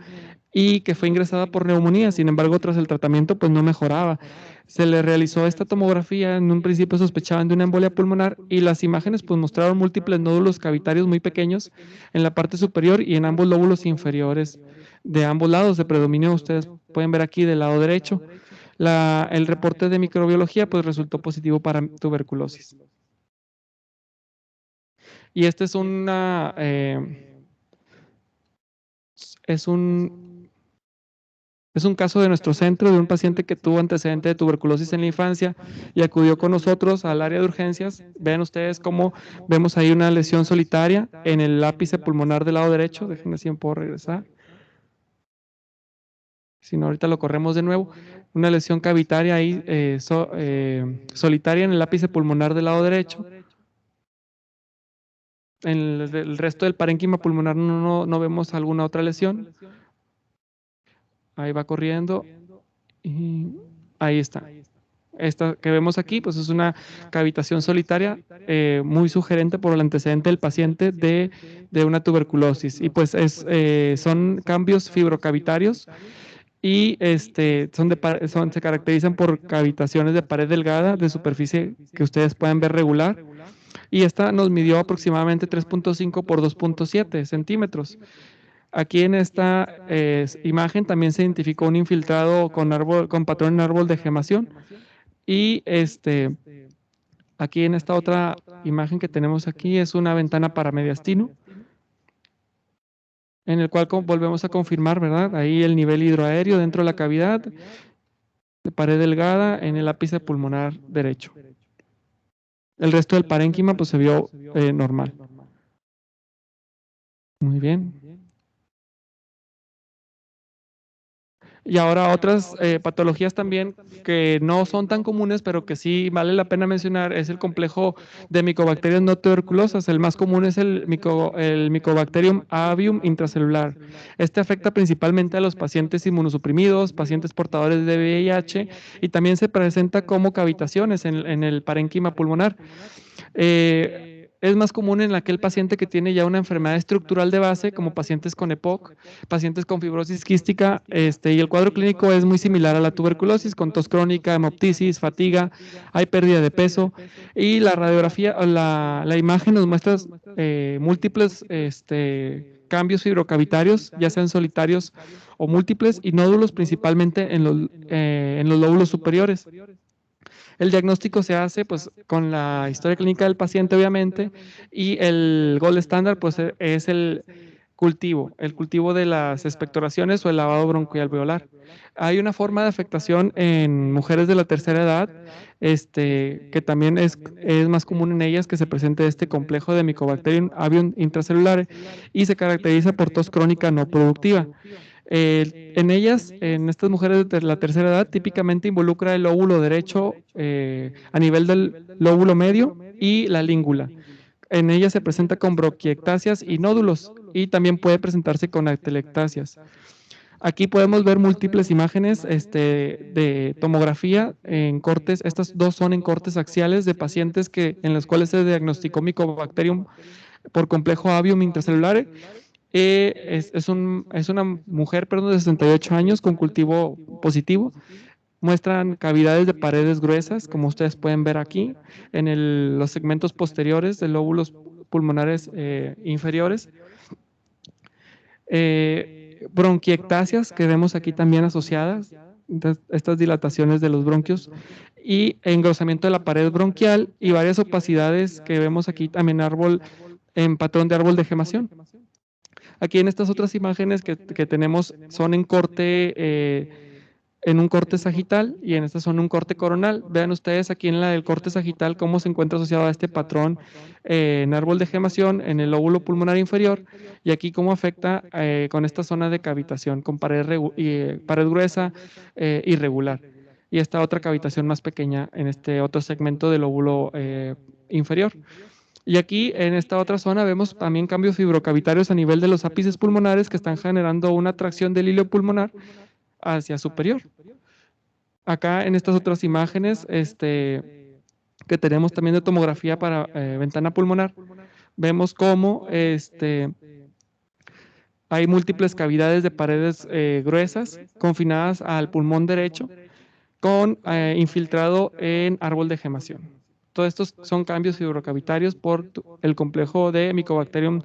y que fue ingresada por neumonía. Sin embargo, tras el tratamiento, pues no mejoraba. Se le realizó esta tomografía, en un principio sospechaban de una embolia pulmonar y las imágenes pues mostraron múltiples nódulos cavitarios muy pequeños en la parte superior y en ambos lóbulos inferiores de ambos lados de predominio. Ustedes pueden ver aquí del lado derecho. El reporte de microbiología pues resultó positivo para tuberculosis. Y este es es un caso de nuestro centro de un paciente que tuvo antecedente de tuberculosis en la infancia y acudió con nosotros al área de urgencias. Vean ustedes cómo vemos ahí una lesión solitaria en el ápice pulmonar del lado derecho. Déjenme si puedo regresar. Si no, ahorita lo corremos de nuevo. Una lesión cavitaria ahí solitaria en el ápice pulmonar del lado derecho. En el resto del parénquima pulmonar no vemos alguna otra lesión. Ahí va corriendo. Y ahí está. Esta que vemos aquí, pues es una cavitación solitaria muy sugerente por el antecedente del paciente de una tuberculosis. Y pues son cambios fibrocavitarios y se caracterizan por cavitaciones de pared delgada, de superficie que ustedes pueden ver regular, y esta nos midió aproximadamente 3.5 por 2.7 centímetros. Aquí en esta imagen también se identificó un infiltrado con patrón en árbol de gemación. Y aquí en esta otra imagen que tenemos aquí es una ventana para mediastino, en el cual volvemos a confirmar, ¿verdad? Ahí el nivel hidroaéreo dentro de la cavidad, de pared delgada en el ápice pulmonar derecho. El resto del parénquima pues se vio normal. Muy bien. Y ahora otras patologías también que no son tan comunes, pero que sí vale la pena mencionar, es el complejo de micobacterias no tuberculosas. El más común es el Mycobacterium avium intracelular. Este afecta principalmente a los pacientes inmunosuprimidos, pacientes portadores de VIH, y también se presenta como cavitaciones en el parénquima pulmonar. Es más común en aquel paciente que tiene ya una enfermedad estructural de base, como pacientes con EPOC, pacientes con fibrosis quística, y el cuadro clínico es muy similar a la tuberculosis, con tos crónica, hemoptisis, fatiga, hay pérdida de peso, y la radiografía, la imagen nos muestra múltiples cambios fibrocavitarios, ya sean solitarios o múltiples, y nódulos principalmente en los lóbulos superiores. El diagnóstico se hace pues con la historia clínica del paciente, obviamente, y el gold estándar pues es el cultivo de las expectoraciones o el lavado broncoalveolar. Hay una forma de afectación en mujeres de la tercera edad, que también es más común en ellas que se presente este complejo de Mycobacterium avium intracelular y se caracteriza por tos crónica no productiva. En ellas, en estas mujeres de la tercera edad, típicamente involucra el lóbulo derecho a nivel del lóbulo medio y la língula. En ellas se presenta con bronquiectasias y nódulos y también puede presentarse con atelectasias. Aquí podemos ver múltiples imágenes de tomografía en cortes. Estas dos son en cortes axiales de pacientes en los cuales se diagnosticó Mycobacterium por complejo avium intracelular. Es una mujer, perdón, de 68 años con cultivo positivo. Muestran cavidades de paredes gruesas, como ustedes pueden ver aquí, en los segmentos posteriores de lóbulos pulmonares inferiores. Bronquiectasias que vemos aquí también asociadas, estas dilataciones de los bronquios, y engrosamiento de la pared bronquial y varias opacidades que vemos aquí también en patrón de árbol de gemación. Aquí en estas otras imágenes que tenemos son en un corte sagital y en estas son un corte coronal. Vean ustedes aquí en la del corte sagital cómo se encuentra asociado a este patrón en árbol de gemación en el lóbulo pulmonar inferior y aquí cómo afecta con esta zona de cavitación con pared gruesa irregular y esta otra cavitación más pequeña en este otro segmento del lóbulo inferior. Y aquí en esta otra zona vemos también cambios fibrocavitarios a nivel de los ápices pulmonares que están generando una tracción del hilo pulmonar hacia superior. Acá en estas otras imágenes que tenemos también de tomografía para ventana pulmonar, vemos cómo hay múltiples cavidades de paredes gruesas confinadas al pulmón derecho con infiltrado en árbol de gemación. Todos estos son cambios fibrocavitarios por el complejo de Mycobacterium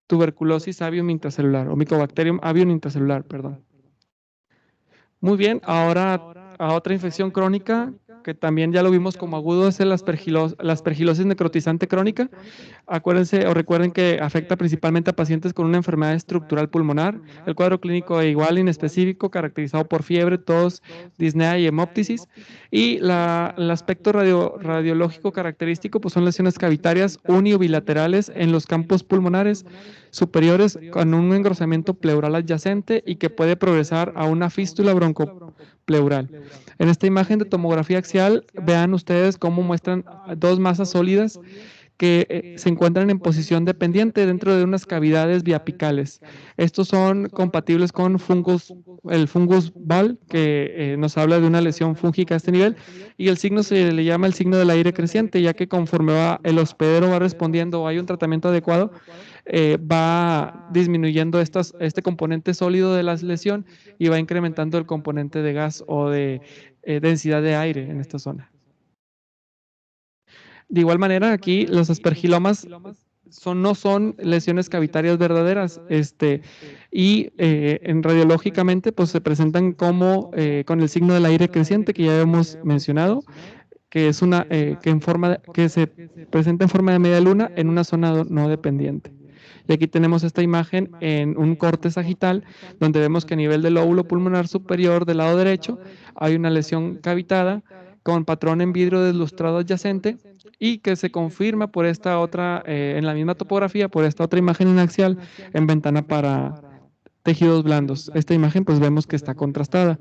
tuberculosis avium intracelular o Mycobacterium avium intracelular, perdón. Muy bien, ahora a otra infección crónica que también ya lo vimos como agudo es la aspergilosis necrotizante crónica. Acuérdense o recuerden que afecta principalmente a pacientes con una enfermedad estructural pulmonar. El cuadro clínico es igual inespecífico, caracterizado por fiebre, tos, disnea y hemoptisis. Y el aspecto radiológico característico pues son lesiones cavitarias uni o bilaterales en los campos pulmonares superiores con un engrosamiento pleural adyacente y que puede progresar a una fístula broncopleural. En esta imagen de tomografía axial, vean ustedes cómo muestran dos masas sólidas que se encuentran en posición dependiente dentro de unas cavidades biapicales. Estos son compatibles con el fungus Val, que nos habla de una lesión fúngica a este nivel, y el signo se le llama el signo del aire creciente, ya que conforme el hospedero va respondiendo o hay un tratamiento adecuado, va disminuyendo este componente sólido de la lesión y va incrementando el componente de gas o de densidad de aire en esta zona. De igual manera, aquí los aspergilomas no son lesiones cavitarias verdaderas, en radiológicamente pues se presentan como con el signo del aire creciente que ya hemos mencionado, que es que se presenta en forma de media luna en una zona no dependiente. Y aquí tenemos esta imagen en un corte sagital, donde vemos que a nivel del lóbulo pulmonar superior del lado derecho hay una lesión cavitada con patrón en vidrio deslustrado adyacente y que se confirma por esta otra, en la misma topografía, por esta otra imagen en axial en ventana para tejidos blandos. Esta imagen pues vemos que está contrastada.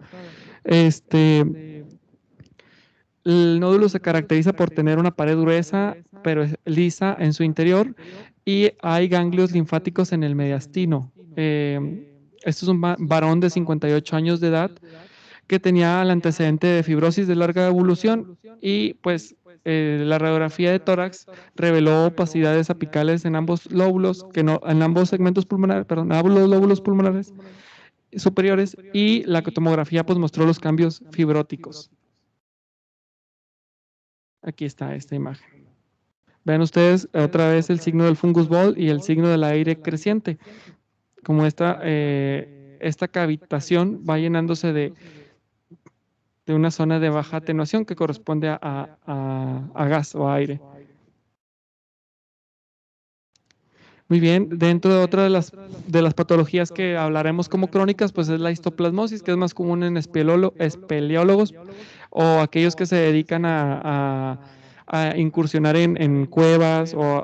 El nódulo se caracteriza por tener una pared gruesa, pero lisa en su interior, y hay ganglios linfáticos en el mediastino. Esto es un varón de 58 años de edad que tenía el antecedente de fibrosis de larga evolución y pues la radiografía de tórax reveló opacidades apicales en ambos lóbulos, en ambos segmentos pulmonares, perdón, ambos lóbulos pulmonares superiores, y la tomografía pues mostró los cambios fibróticos. Aquí está esta imagen. Vean ustedes otra vez el signo del fungus ball y el signo del aire creciente. Como esta cavitación va llenándose de una zona de baja atenuación que corresponde a gas o aire. Muy bien, dentro de otra de las patologías que hablaremos como crónicas, pues es la histoplasmosis, que es más común en espeleólogos o aquellos que se dedican a incursionar en cuevas o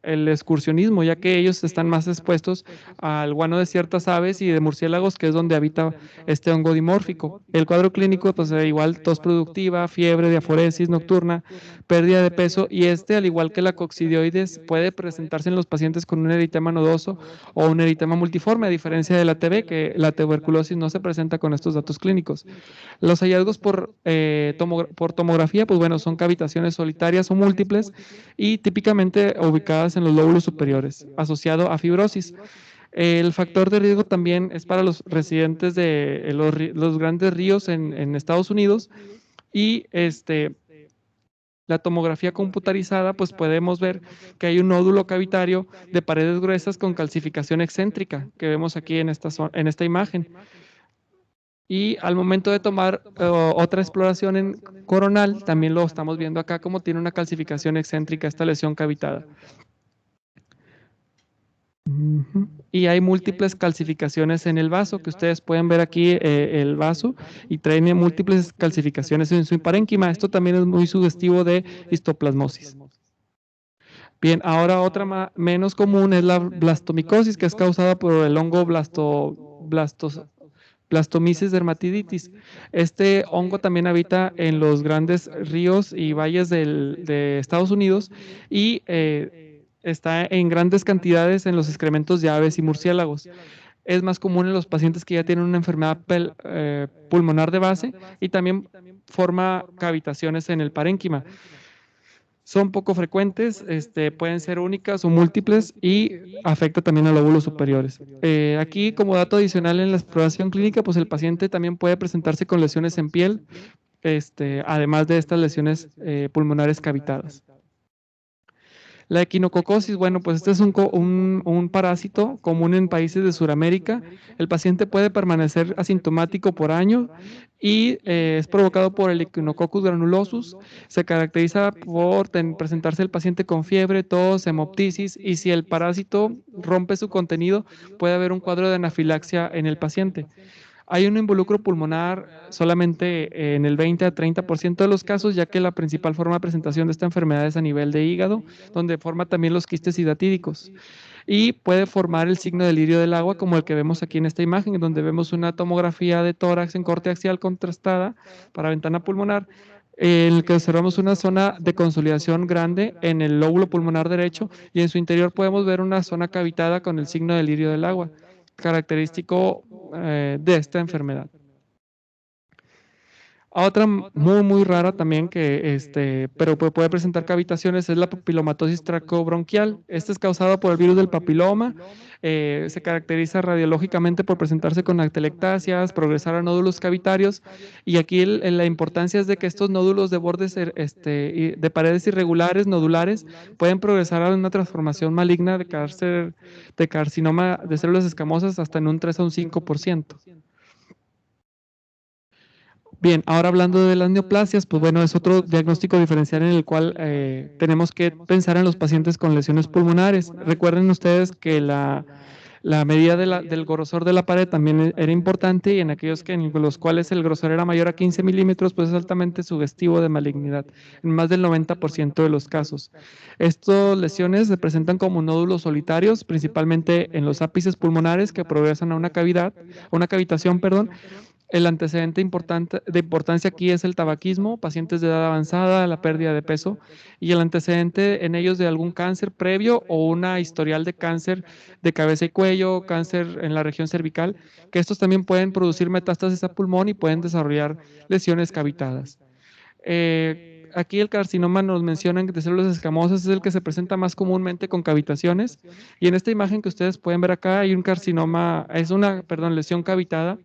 el excursionismo, ya que ellos están más expuestos al guano de ciertas aves y de murciélagos, que es donde habita este hongo dimórfico. El cuadro clínico, pues igual tos productiva, fiebre, diaforesis nocturna, pérdida de peso, y al igual que la coccidioides, puede presentarse en los pacientes con un eritema nodoso o un eritema multiforme, a diferencia de la TB, que la tuberculosis no se presenta con estos datos clínicos. Los hallazgos por tomografía, pues bueno, son cavitaciones solitarias o múltiples y típicamente ubicadas en los lóbulos superiores, asociado a fibrosis. El factor de riesgo también es para los residentes de los grandes ríos en Estados Unidos, y la tomografía computarizada, pues podemos ver que hay un nódulo cavitario de paredes gruesas con calcificación excéntrica, que vemos aquí en esta imagen. Y al momento de tomar otra exploración en coronal, también lo estamos viendo acá como tiene una calcificación excéntrica esta lesión cavitada. Y hay múltiples calcificaciones en el vaso, que ustedes pueden ver aquí el vaso, y trae múltiples calcificaciones en su parénquima. Esto también es muy sugestivo de histoplasmosis. Bien, ahora otra menos común es la blastomicosis, que es causada por el hongo Blastomyces dermatiditis. Este hongo también habita en los grandes ríos y valles de Estados Unidos y está en grandes cantidades en los excrementos de aves y murciélagos. Es más común en los pacientes que ya tienen una enfermedad pulmonar de base, y también forma cavitaciones en el parénquima. Son poco frecuentes, pueden ser únicas o múltiples, y afecta también a lóbulos superiores. Aquí, como dato adicional en la exploración clínica, pues el paciente también puede presentarse con lesiones en piel, además de estas lesiones pulmonares cavitadas. La equinococosis, bueno, pues este es un parásito común en países de Sudamérica. El paciente puede permanecer asintomático por año y es provocado por el Echinococcus granulosus. Se caracteriza por presentarse el paciente con fiebre, tos, hemoptisis, y si el parásito rompe su contenido, puede haber un cuadro de anafilaxia en el paciente. Hay un involucro pulmonar solamente en el 20 a 30% de los casos, ya que la principal forma de presentación de esta enfermedad es a nivel de hígado, donde forma también los quistes hidatídicos. Y puede formar el signo del lirio del agua, como el que vemos aquí en esta imagen, donde vemos una tomografía de tórax en corte axial contrastada para ventana pulmonar, en el que observamos una zona de consolidación grande en el lóbulo pulmonar derecho, y en su interior podemos ver una zona cavitada con el signo del lirio del agua, característico de esta enfermedad. Otra muy rara también pero puede presentar cavitaciones es la papilomatosis tracobronquial. Esta es causada por el virus del papiloma. Se caracteriza radiológicamente por presentarse con atelectasias, progresar a nódulos cavitarios. Y aquí la importancia es de que estos nódulos de bordes de paredes irregulares, nodulares, pueden progresar a una transformación maligna de carcinoma de células escamosas hasta en un 3 a un 5%. Bien, ahora hablando de las neoplasias, pues bueno, es otro diagnóstico diferencial en el cual tenemos que pensar en los pacientes con lesiones pulmonares. Recuerden ustedes que la medida del grosor de la pared también era importante y en aquellos en los cuales el grosor era mayor a 15 milímetros, pues es altamente sugestivo de malignidad, en más del 90% de los casos. Estas lesiones se presentan como nódulos solitarios, principalmente en los ápices pulmonares que progresan a una cavitación, perdón. El antecedente de importancia aquí es el tabaquismo, pacientes de edad avanzada, la pérdida de peso y el antecedente en ellos de algún cáncer previo o una historial de cáncer de cabeza y cuello, cáncer en la región cervical, que estos también pueden producir metástasis a pulmón y pueden desarrollar lesiones cavitadas. Aquí el carcinoma nos mencionan de células escamosas es el que se presenta más comúnmente con cavitaciones y en esta imagen que ustedes pueden ver acá hay un carcinoma, lesión cavitada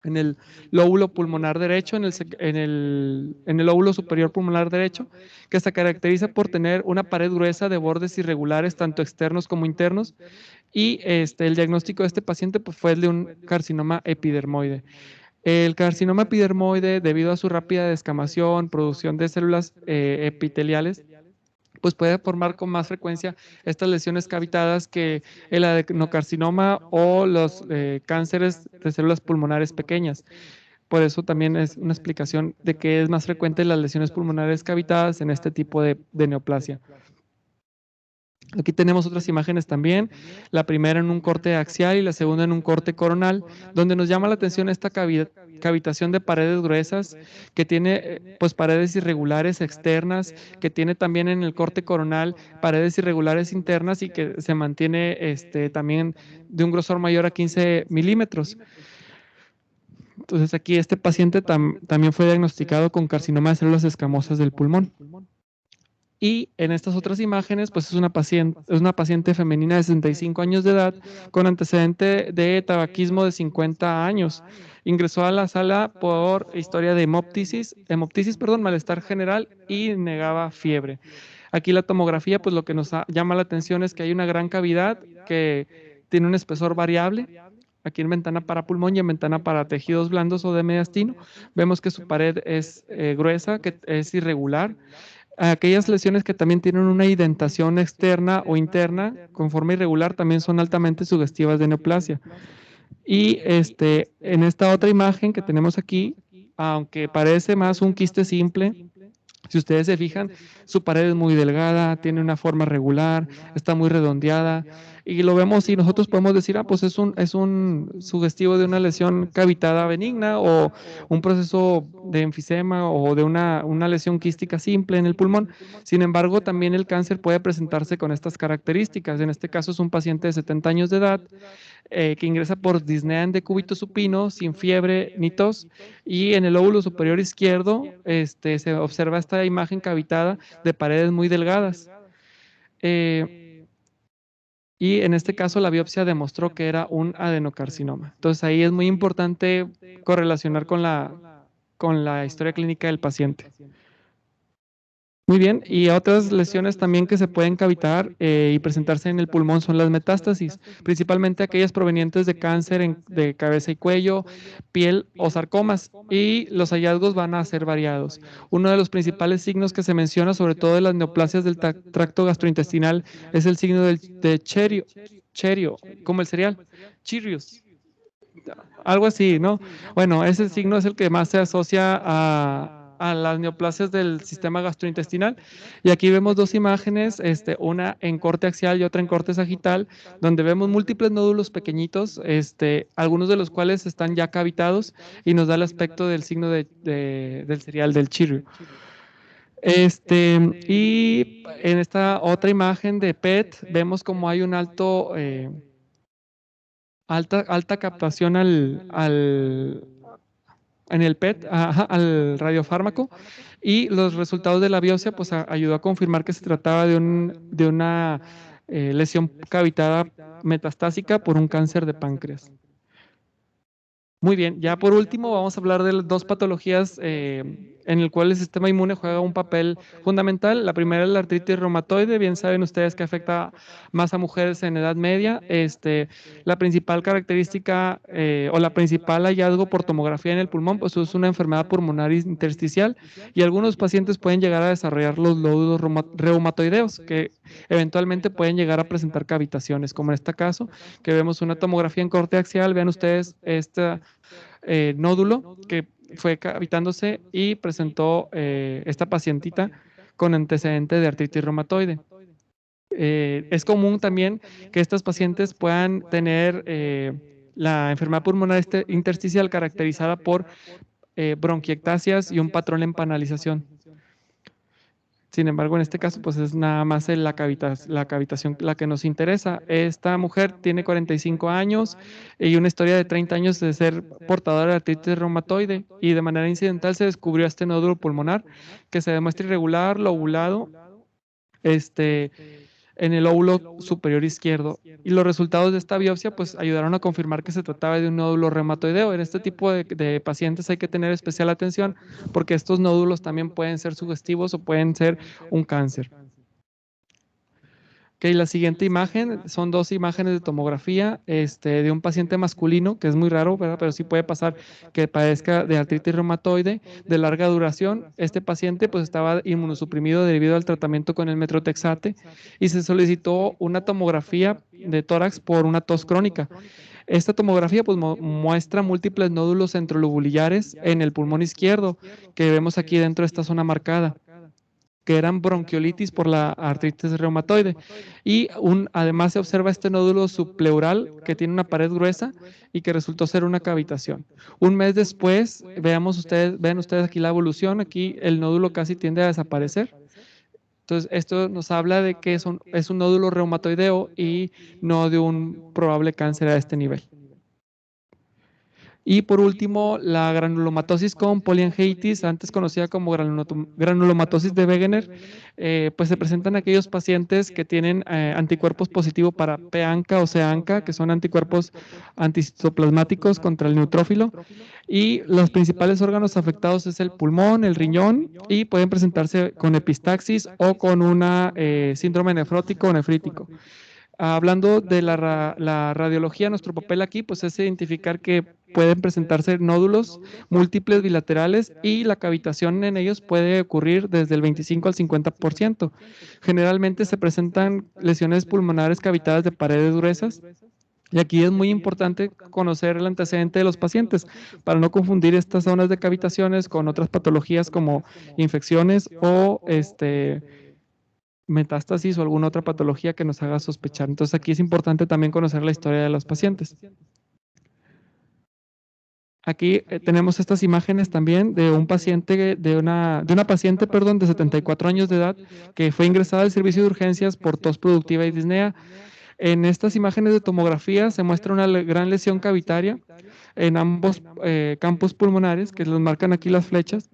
en el lóbulo pulmonar derecho, en el lóbulo superior pulmonar derecho, que se caracteriza por tener una pared gruesa de bordes irregulares, tanto externos como internos, y el diagnóstico de este paciente pues, fue el de un carcinoma epidermoide. El carcinoma epidermoide, debido a su rápida descamación, producción de células epiteliales, pues puede formar con más frecuencia estas lesiones cavitadas que el adenocarcinoma o los cánceres de células pulmonares pequeñas. Por eso también es una explicación de que es más frecuente las lesiones pulmonares cavitadas en este tipo de neoplasia. Aquí tenemos otras imágenes también, la primera en un corte axial y la segunda en un corte coronal, donde nos llama la atención esta cavitación de paredes gruesas que tiene pues paredes irregulares externas, que tiene también en el corte coronal paredes irregulares internas y que se mantiene también de un grosor mayor a 15 milímetros. Entonces aquí este paciente también fue diagnosticado con carcinoma de células escamosas del pulmón. Y en estas otras imágenes, pues es una paciente femenina de 65 años de edad con antecedente de tabaquismo de 50 años. Ingresó a la sala por historia de hemoptisis, malestar general y negaba fiebre. Aquí la tomografía, pues lo que nos llama la atención es que hay una gran cavidad que tiene un espesor variable. Aquí en ventana para pulmón y en ventana para tejidos blandos o de mediastino, vemos que su pared es gruesa, que es irregular. Aquellas lesiones que también tienen una indentación externa o interna con forma irregular también son altamente sugestivas de neoplasia. Y en esta otra imagen que tenemos aquí, aunque parece más un quiste simple, si ustedes se fijan, su pared es muy delgada, tiene una forma regular, está muy redondeada y lo vemos y nosotros podemos decir, pues es un sugestivo de una lesión cavitada benigna o un proceso de enfisema o de una lesión quística simple en el pulmón. Sin embargo, también el cáncer puede presentarse con estas características. En este caso es un paciente de 70 años de edad que ingresa por disnea en decúbito supino, sin fiebre ni tos, y en el lóbulo superior izquierdo se observa esta imagen cavitada de paredes muy delgadas. Y en este caso la biopsia demostró que era un adenocarcinoma. Entonces ahí es muy importante correlacionar con la historia clínica del paciente. Muy bien, y otras lesiones también que se pueden cavitar y presentarse en el pulmón son las metástasis, principalmente aquellas provenientes de cáncer de cabeza y cuello, piel o sarcomas, y los hallazgos van a ser variados. Uno de los principales signos que se menciona, sobre todo de las neoplasias del tracto gastrointestinal, es el signo de cherio, como el cereal, Chirius, algo así, ¿no? Bueno, ese signo es el que más se asocia a las neoplasias del sistema gastrointestinal. Y aquí vemos dos imágenes, una en corte axial y otra en corte sagital, donde vemos múltiples nódulos pequeñitos, algunos de los cuales están ya cavitados y nos da el aspecto del signo del cereal del chirio. Y en esta otra imagen de PET vemos como hay un alta captación en el PET, al radiofármaco, y los resultados de la biopsia pues ayudó a confirmar que se trataba de una lesión cavitada metastásica por un cáncer de páncreas. Muy bien, ya por último vamos a hablar de las dos patologías en el cual el sistema inmune juega un papel fundamental. La primera es la artritis reumatoide, bien saben ustedes que afecta más a mujeres en edad media. La principal característica o la principal hallazgo por tomografía en el pulmón pues es una enfermedad pulmonar intersticial y algunos pacientes pueden llegar a desarrollar los nódulos reumatoideos que eventualmente pueden llegar a presentar cavitaciones, como en este caso, que vemos una tomografía en corte axial. Vean ustedes esta nódulo que fue cavitándose y presentó esta pacientita con antecedente de artritis reumatoide. Es común también que estas pacientes puedan tener la enfermedad pulmonar intersticial caracterizada por bronquiectasias y un patrón en panalización. Sin embargo, en este caso, pues es nada más la cavitación la que nos interesa. Esta mujer tiene 45 años y una historia de 30 años de ser portadora de artritis reumatoide y de manera incidental se descubrió este nódulo pulmonar que se demuestra irregular, lobulado, en el lóbulo superior izquierdo. Y los resultados de esta biopsia pues ayudaron a confirmar que se trataba de un nódulo reumatoideo. En este tipo de pacientes hay que tener especial atención porque estos nódulos también pueden ser sugestivos o pueden ser un cáncer. Ok, la siguiente imagen son dos imágenes de tomografía de un paciente masculino, que es muy raro, ¿verdad? Pero sí puede pasar que padezca de artritis reumatoide de larga duración. Este paciente pues estaba inmunosuprimido debido al tratamiento con el metrotexate y se solicitó una tomografía de tórax por una tos crónica. Esta tomografía pues muestra múltiples nódulos centrolobulillares en el pulmón izquierdo que vemos aquí dentro de esta zona marcada, que eran bronquiolitis por la artritis reumatoide. Y además se observa este nódulo subpleural que tiene una pared gruesa y que resultó ser una cavitación. Un mes después, ven ustedes aquí la evolución, aquí el nódulo casi tiende a desaparecer. Entonces, esto nos habla de que es un nódulo reumatoideo y no de un probable cáncer a este nivel. Y por último, la granulomatosis con poliangiitis, antes conocida como granulomatosis de Wegener, pues se presentan aquellos pacientes que tienen anticuerpos positivos para P-ANCA o C-ANCA, que son anticuerpos anticitoplasmáticos contra el neutrófilo. Y los principales órganos afectados es el pulmón, el riñón, y pueden presentarse con epistaxis o con una síndrome nefrótico o nefrítico. Hablando de la radiología, nuestro papel aquí pues es identificar que pueden presentarse nódulos múltiples bilaterales y la cavitación en ellos puede ocurrir desde el 25 al 50%. Generalmente se presentan lesiones pulmonares cavitadas de paredes gruesas. Y aquí es muy importante conocer el antecedente de los pacientes para no confundir estas zonas de cavitaciones con otras patologías como infecciones o metástasis o alguna otra patología que nos haga sospechar. Entonces aquí es importante también conocer la historia de los pacientes. Aquí tenemos estas imágenes también de un paciente, de una paciente, perdón, de 74 años de edad que fue ingresada al servicio de urgencias por tos productiva y disnea. En estas imágenes de tomografía se muestra una gran lesión cavitaria en ambos campos pulmonares, que los marcan aquí las flechas.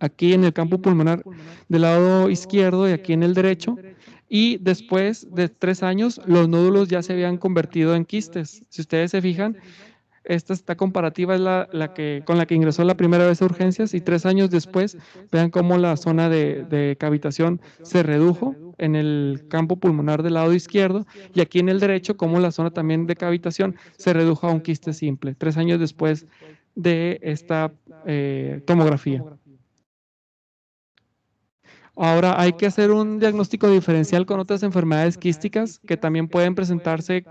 Aquí en el campo pulmonar del lado izquierdo y aquí en el derecho. Y después de 3 años, los nódulos ya se habían convertido en quistes. Si ustedes se fijan, esta comparativa es con la que ingresó la primera vez a urgencias y 3 años después, vean cómo la zona de cavitación se redujo en el campo pulmonar del lado izquierdo y aquí en el derecho, cómo la zona también de cavitación se redujo a un quiste simple, 3 años después de esta tomografía. Ahora hay que hacer un diagnóstico diferencial con otras enfermedades quísticas que también pueden presentarse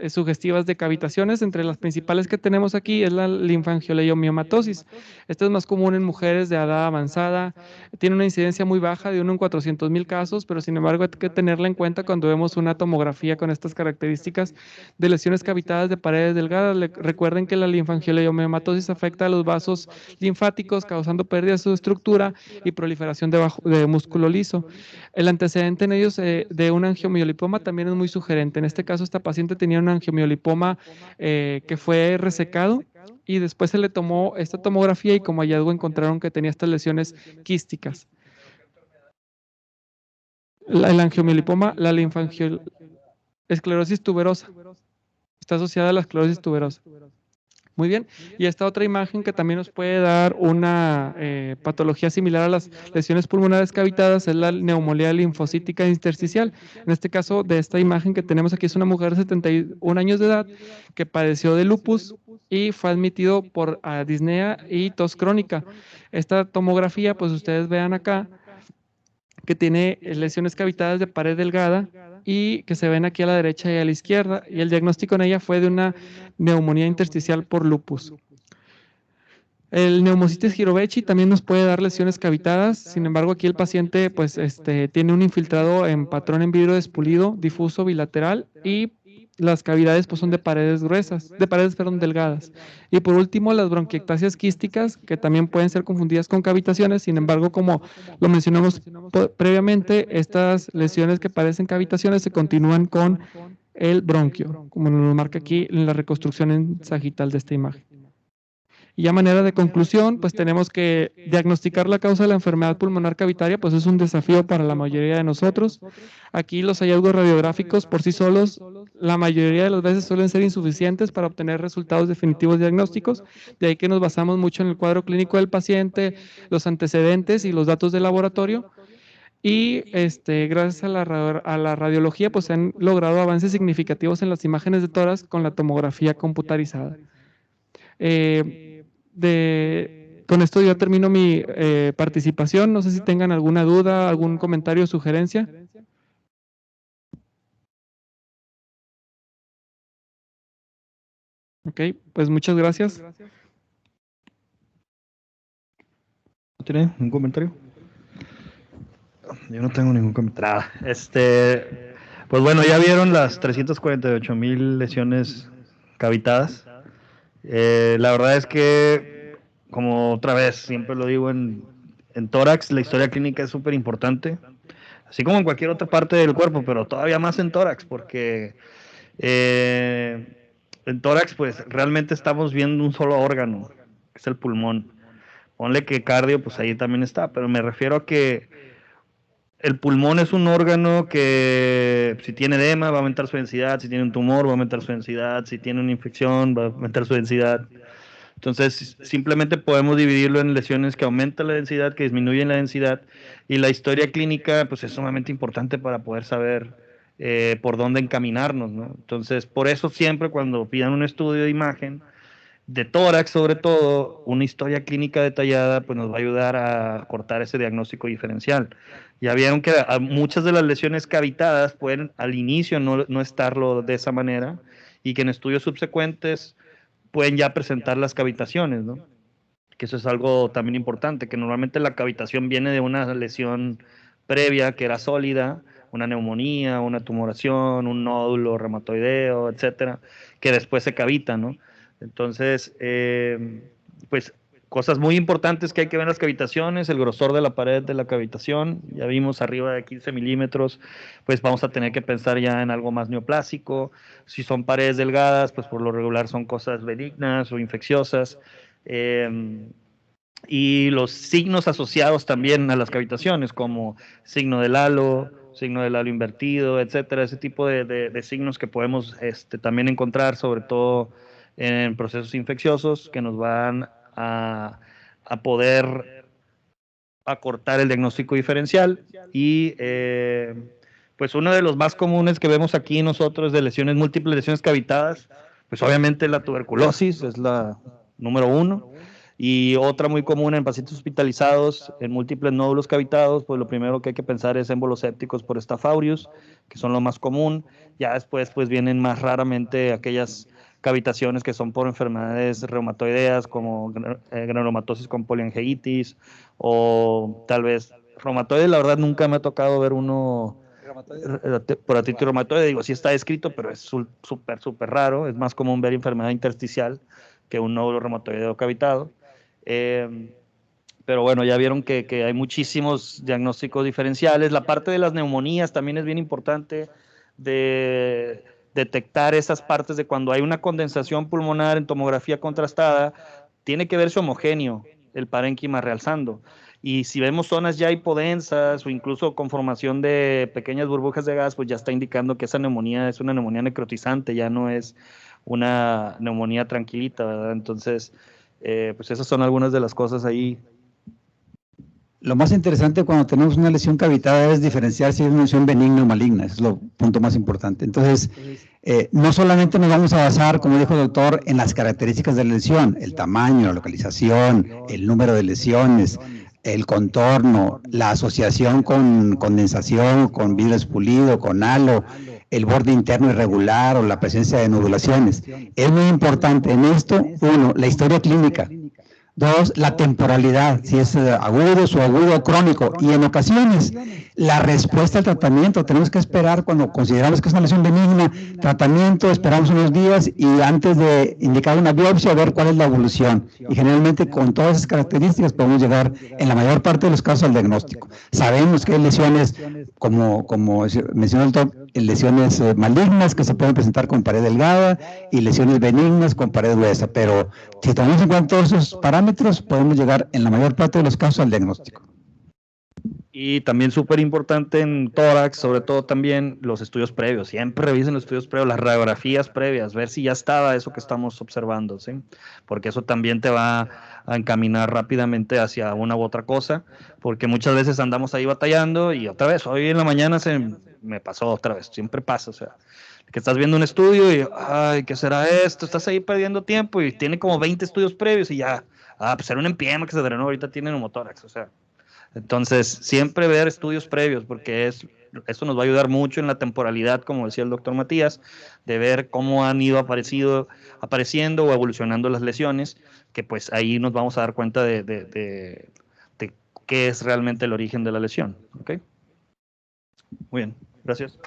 sugestivas de cavitaciones. Entre las principales que tenemos aquí es la linfangioliomyomatosis. Esta es más común en mujeres de edad avanzada, tiene una incidencia muy baja de 1 en 400,000 casos, pero sin embargo hay que tenerla en cuenta cuando vemos una tomografía con estas características de lesiones cavitadas de paredes delgadas. Recuerden que la linfangioliomyomatosis afecta a los vasos linfáticos, causando pérdida de su estructura y proliferación de músculo liso. El antecedente en ellos de un angiomiolipoma también es muy sugerente. En este caso, esta paciente tenía un angiomiolipoma que fue resecado y después se le tomó esta tomografía y como hallazgo encontraron que tenía estas lesiones quísticas. El angiomielipoma, la esclerosis tuberosa. Está asociada a la esclerosis tuberosa. Muy bien. Y esta otra imagen que también nos puede dar una patología similar a las lesiones pulmonares cavitadas es la neumonía linfocítica intersticial. En este caso, de esta imagen que tenemos aquí es una mujer de 71 años de edad que padeció de lupus y fue admitido por disnea y tos crónica. Esta tomografía, pues ustedes vean acá, que tiene lesiones cavitadas de pared delgada y que se ven aquí a la derecha y a la izquierda, y el diagnóstico en ella fue de una neumonía intersticial por lupus. El neumocitis girovechi también nos puede dar lesiones cavitadas, sin embargo aquí el paciente pues tiene un infiltrado en patrón en vidrio despulido, difuso, bilateral, y las cavidades pues son de paredes gruesas, delgadas. Y por último las bronquiectasias quísticas, que también pueden ser confundidas con cavitaciones, sin embargo como lo mencionamos previamente, estas lesiones que parecen cavitaciones se continúan con el bronquio, como nos marca aquí en la reconstrucción en sagital de esta imagen. Y a manera de conclusión, pues tenemos que diagnosticar la causa de la enfermedad pulmonar cavitaria, pues es un desafío para la mayoría de nosotros. Aquí los hallazgos radiográficos por sí solos, la mayoría de las veces suelen ser insuficientes para obtener resultados definitivos diagnósticos, de ahí que nos basamos mucho en el cuadro clínico del paciente, los antecedentes y los datos del laboratorio. Y gracias a la radiología, pues se han logrado avances significativos en las imágenes de tórax con la tomografía computarizada. Con esto yo termino mi participación. No sé si tengan alguna duda, algún comentario o sugerencia. Ok, pues muchas gracias. ¿No tiene ningún comentario? Yo no tengo ningún comentario. Pues bueno, ya vieron las 348,000 lesiones cavitadas. La verdad es que, como otra vez, siempre lo digo en tórax, la historia clínica es súper importante, así como en cualquier otra parte del cuerpo, pero todavía más en tórax, porque en tórax pues realmente estamos viendo un solo órgano, que es el pulmón. Ponle que cardio, pues ahí también está, pero me refiero a que el pulmón es un órgano que si tiene edema va a aumentar su densidad, si tiene un tumor va a aumentar su densidad, si tiene una infección va a aumentar su densidad. Entonces, simplemente podemos dividirlo en lesiones que aumentan la densidad, que disminuyen la densidad, y la historia clínica pues es sumamente importante para poder saber por dónde encaminarnos, ¿no? Entonces, por eso siempre cuando pidan un estudio de imagen, de tórax sobre todo, una historia clínica detallada pues nos va a ayudar a cortar ese diagnóstico diferencial. Ya vieron que muchas de las lesiones cavitadas pueden al inicio no estarlo de esa manera, y que en estudios subsecuentes pueden ya presentar las cavitaciones, ¿no? Que eso es algo también importante, que normalmente la cavitación viene de una lesión previa que era sólida, una neumonía, una tumoración, un nódulo reumatoideo, etcétera, que después se cavita, ¿no? Entonces, pues cosas muy importantes que hay que ver en las cavitaciones: el grosor de la pared de la cavitación, ya vimos arriba de 15 milímetros, pues vamos a tener que pensar ya en algo más neoplásico. Si son paredes delgadas, pues por lo regular son cosas benignas o infecciosas. Y los signos asociados también a las cavitaciones, como signo del halo invertido, etcétera, ese tipo de signos que podemos también encontrar, sobre todo en procesos infecciosos, que nos van a poder acortar el diagnóstico diferencial. Y pues uno de los más comunes que vemos aquí nosotros de lesiones múltiples, lesiones cavitadas, pues obviamente la tuberculosis es la número uno. Y otra muy común en pacientes hospitalizados en múltiples nódulos cavitados, pues lo primero que hay que pensar es émbolos sépticos por Staph aureus, que son lo más común. Ya después pues vienen más raramente aquellas cavitaciones que son por enfermedades reumatoideas, como granulomatosis con poliangeitis, o tal vez reumatoide. La verdad nunca me ha tocado ver uno por artritis reumatoide, digo, sí está escrito, pero es súper raro. Es más común ver enfermedad intersticial que un nódulo reumatoideo cavitado. Pero bueno, ya vieron que hay muchísimos diagnósticos diferenciales. La parte de las neumonías también es bien importante, de detectar esas partes de cuando hay una condensación pulmonar en tomografía contrastada, tiene que verse homogéneo el parénquima realzando. Y si vemos zonas ya hipodensas o incluso con formación de pequeñas burbujas de gas, pues ya está indicando que esa neumonía es una neumonía necrotizante, ya no es una neumonía tranquilita, ¿verdad? Entonces, pues esas son algunas de las cosas ahí. Lo más interesante cuando tenemos una lesión cavitada es diferenciar si es una lesión benigna o maligna, eso es lo punto más importante. Entonces, no solamente nos vamos a basar, como dijo el doctor, en las características de la lesión, el tamaño, la localización, el número de lesiones, el contorno, la asociación con condensación, con vidrio expulido, con halo, el borde interno irregular o la presencia de nodulaciones. Es muy importante en esto, uno, la historia clínica. Dos, la temporalidad, si es agudo, subagudo o crónico. Y en ocasiones, la respuesta al tratamiento. Tenemos que esperar cuando consideramos que es una lesión benigna, tratamiento, esperamos unos días y antes de indicar una biopsia, ver cuál es la evolución. Y generalmente con todas esas características podemos llegar, en la mayor parte de los casos, al diagnóstico. Sabemos que hay lesiones, como mencionó el doctor, lesiones malignas que se pueden presentar con pared delgada y lesiones benignas con pared gruesa, pero si tomamos en cuenta todos esos parámetros, podemos llegar en la mayor parte de los casos al diagnóstico. Y también súper importante en tórax, sobre todo también los estudios previos. Siempre revisen los estudios previos, las radiografías previas, ver si ya estaba eso que estamos observando, ¿sí? Porque eso también te va a encaminar rápidamente hacia una u otra cosa, porque muchas veces andamos ahí batallando y otra vez, hoy en la mañana me pasó otra vez, siempre pasa, o sea, que estás viendo un estudio y, ay, ¿qué será esto? Estás ahí perdiendo tiempo y tiene como 20 estudios previos y ya, pues era un empiema que se drenó, ahorita tiene neumotórax, o sea. Entonces, siempre ver estudios previos, porque eso nos va a ayudar mucho en la temporalidad, como decía el doctor Matías, de ver cómo han ido apareciendo o evolucionando las lesiones, que pues ahí nos vamos a dar cuenta de qué es realmente el origen de la lesión. ¿Okay? Muy bien, gracias.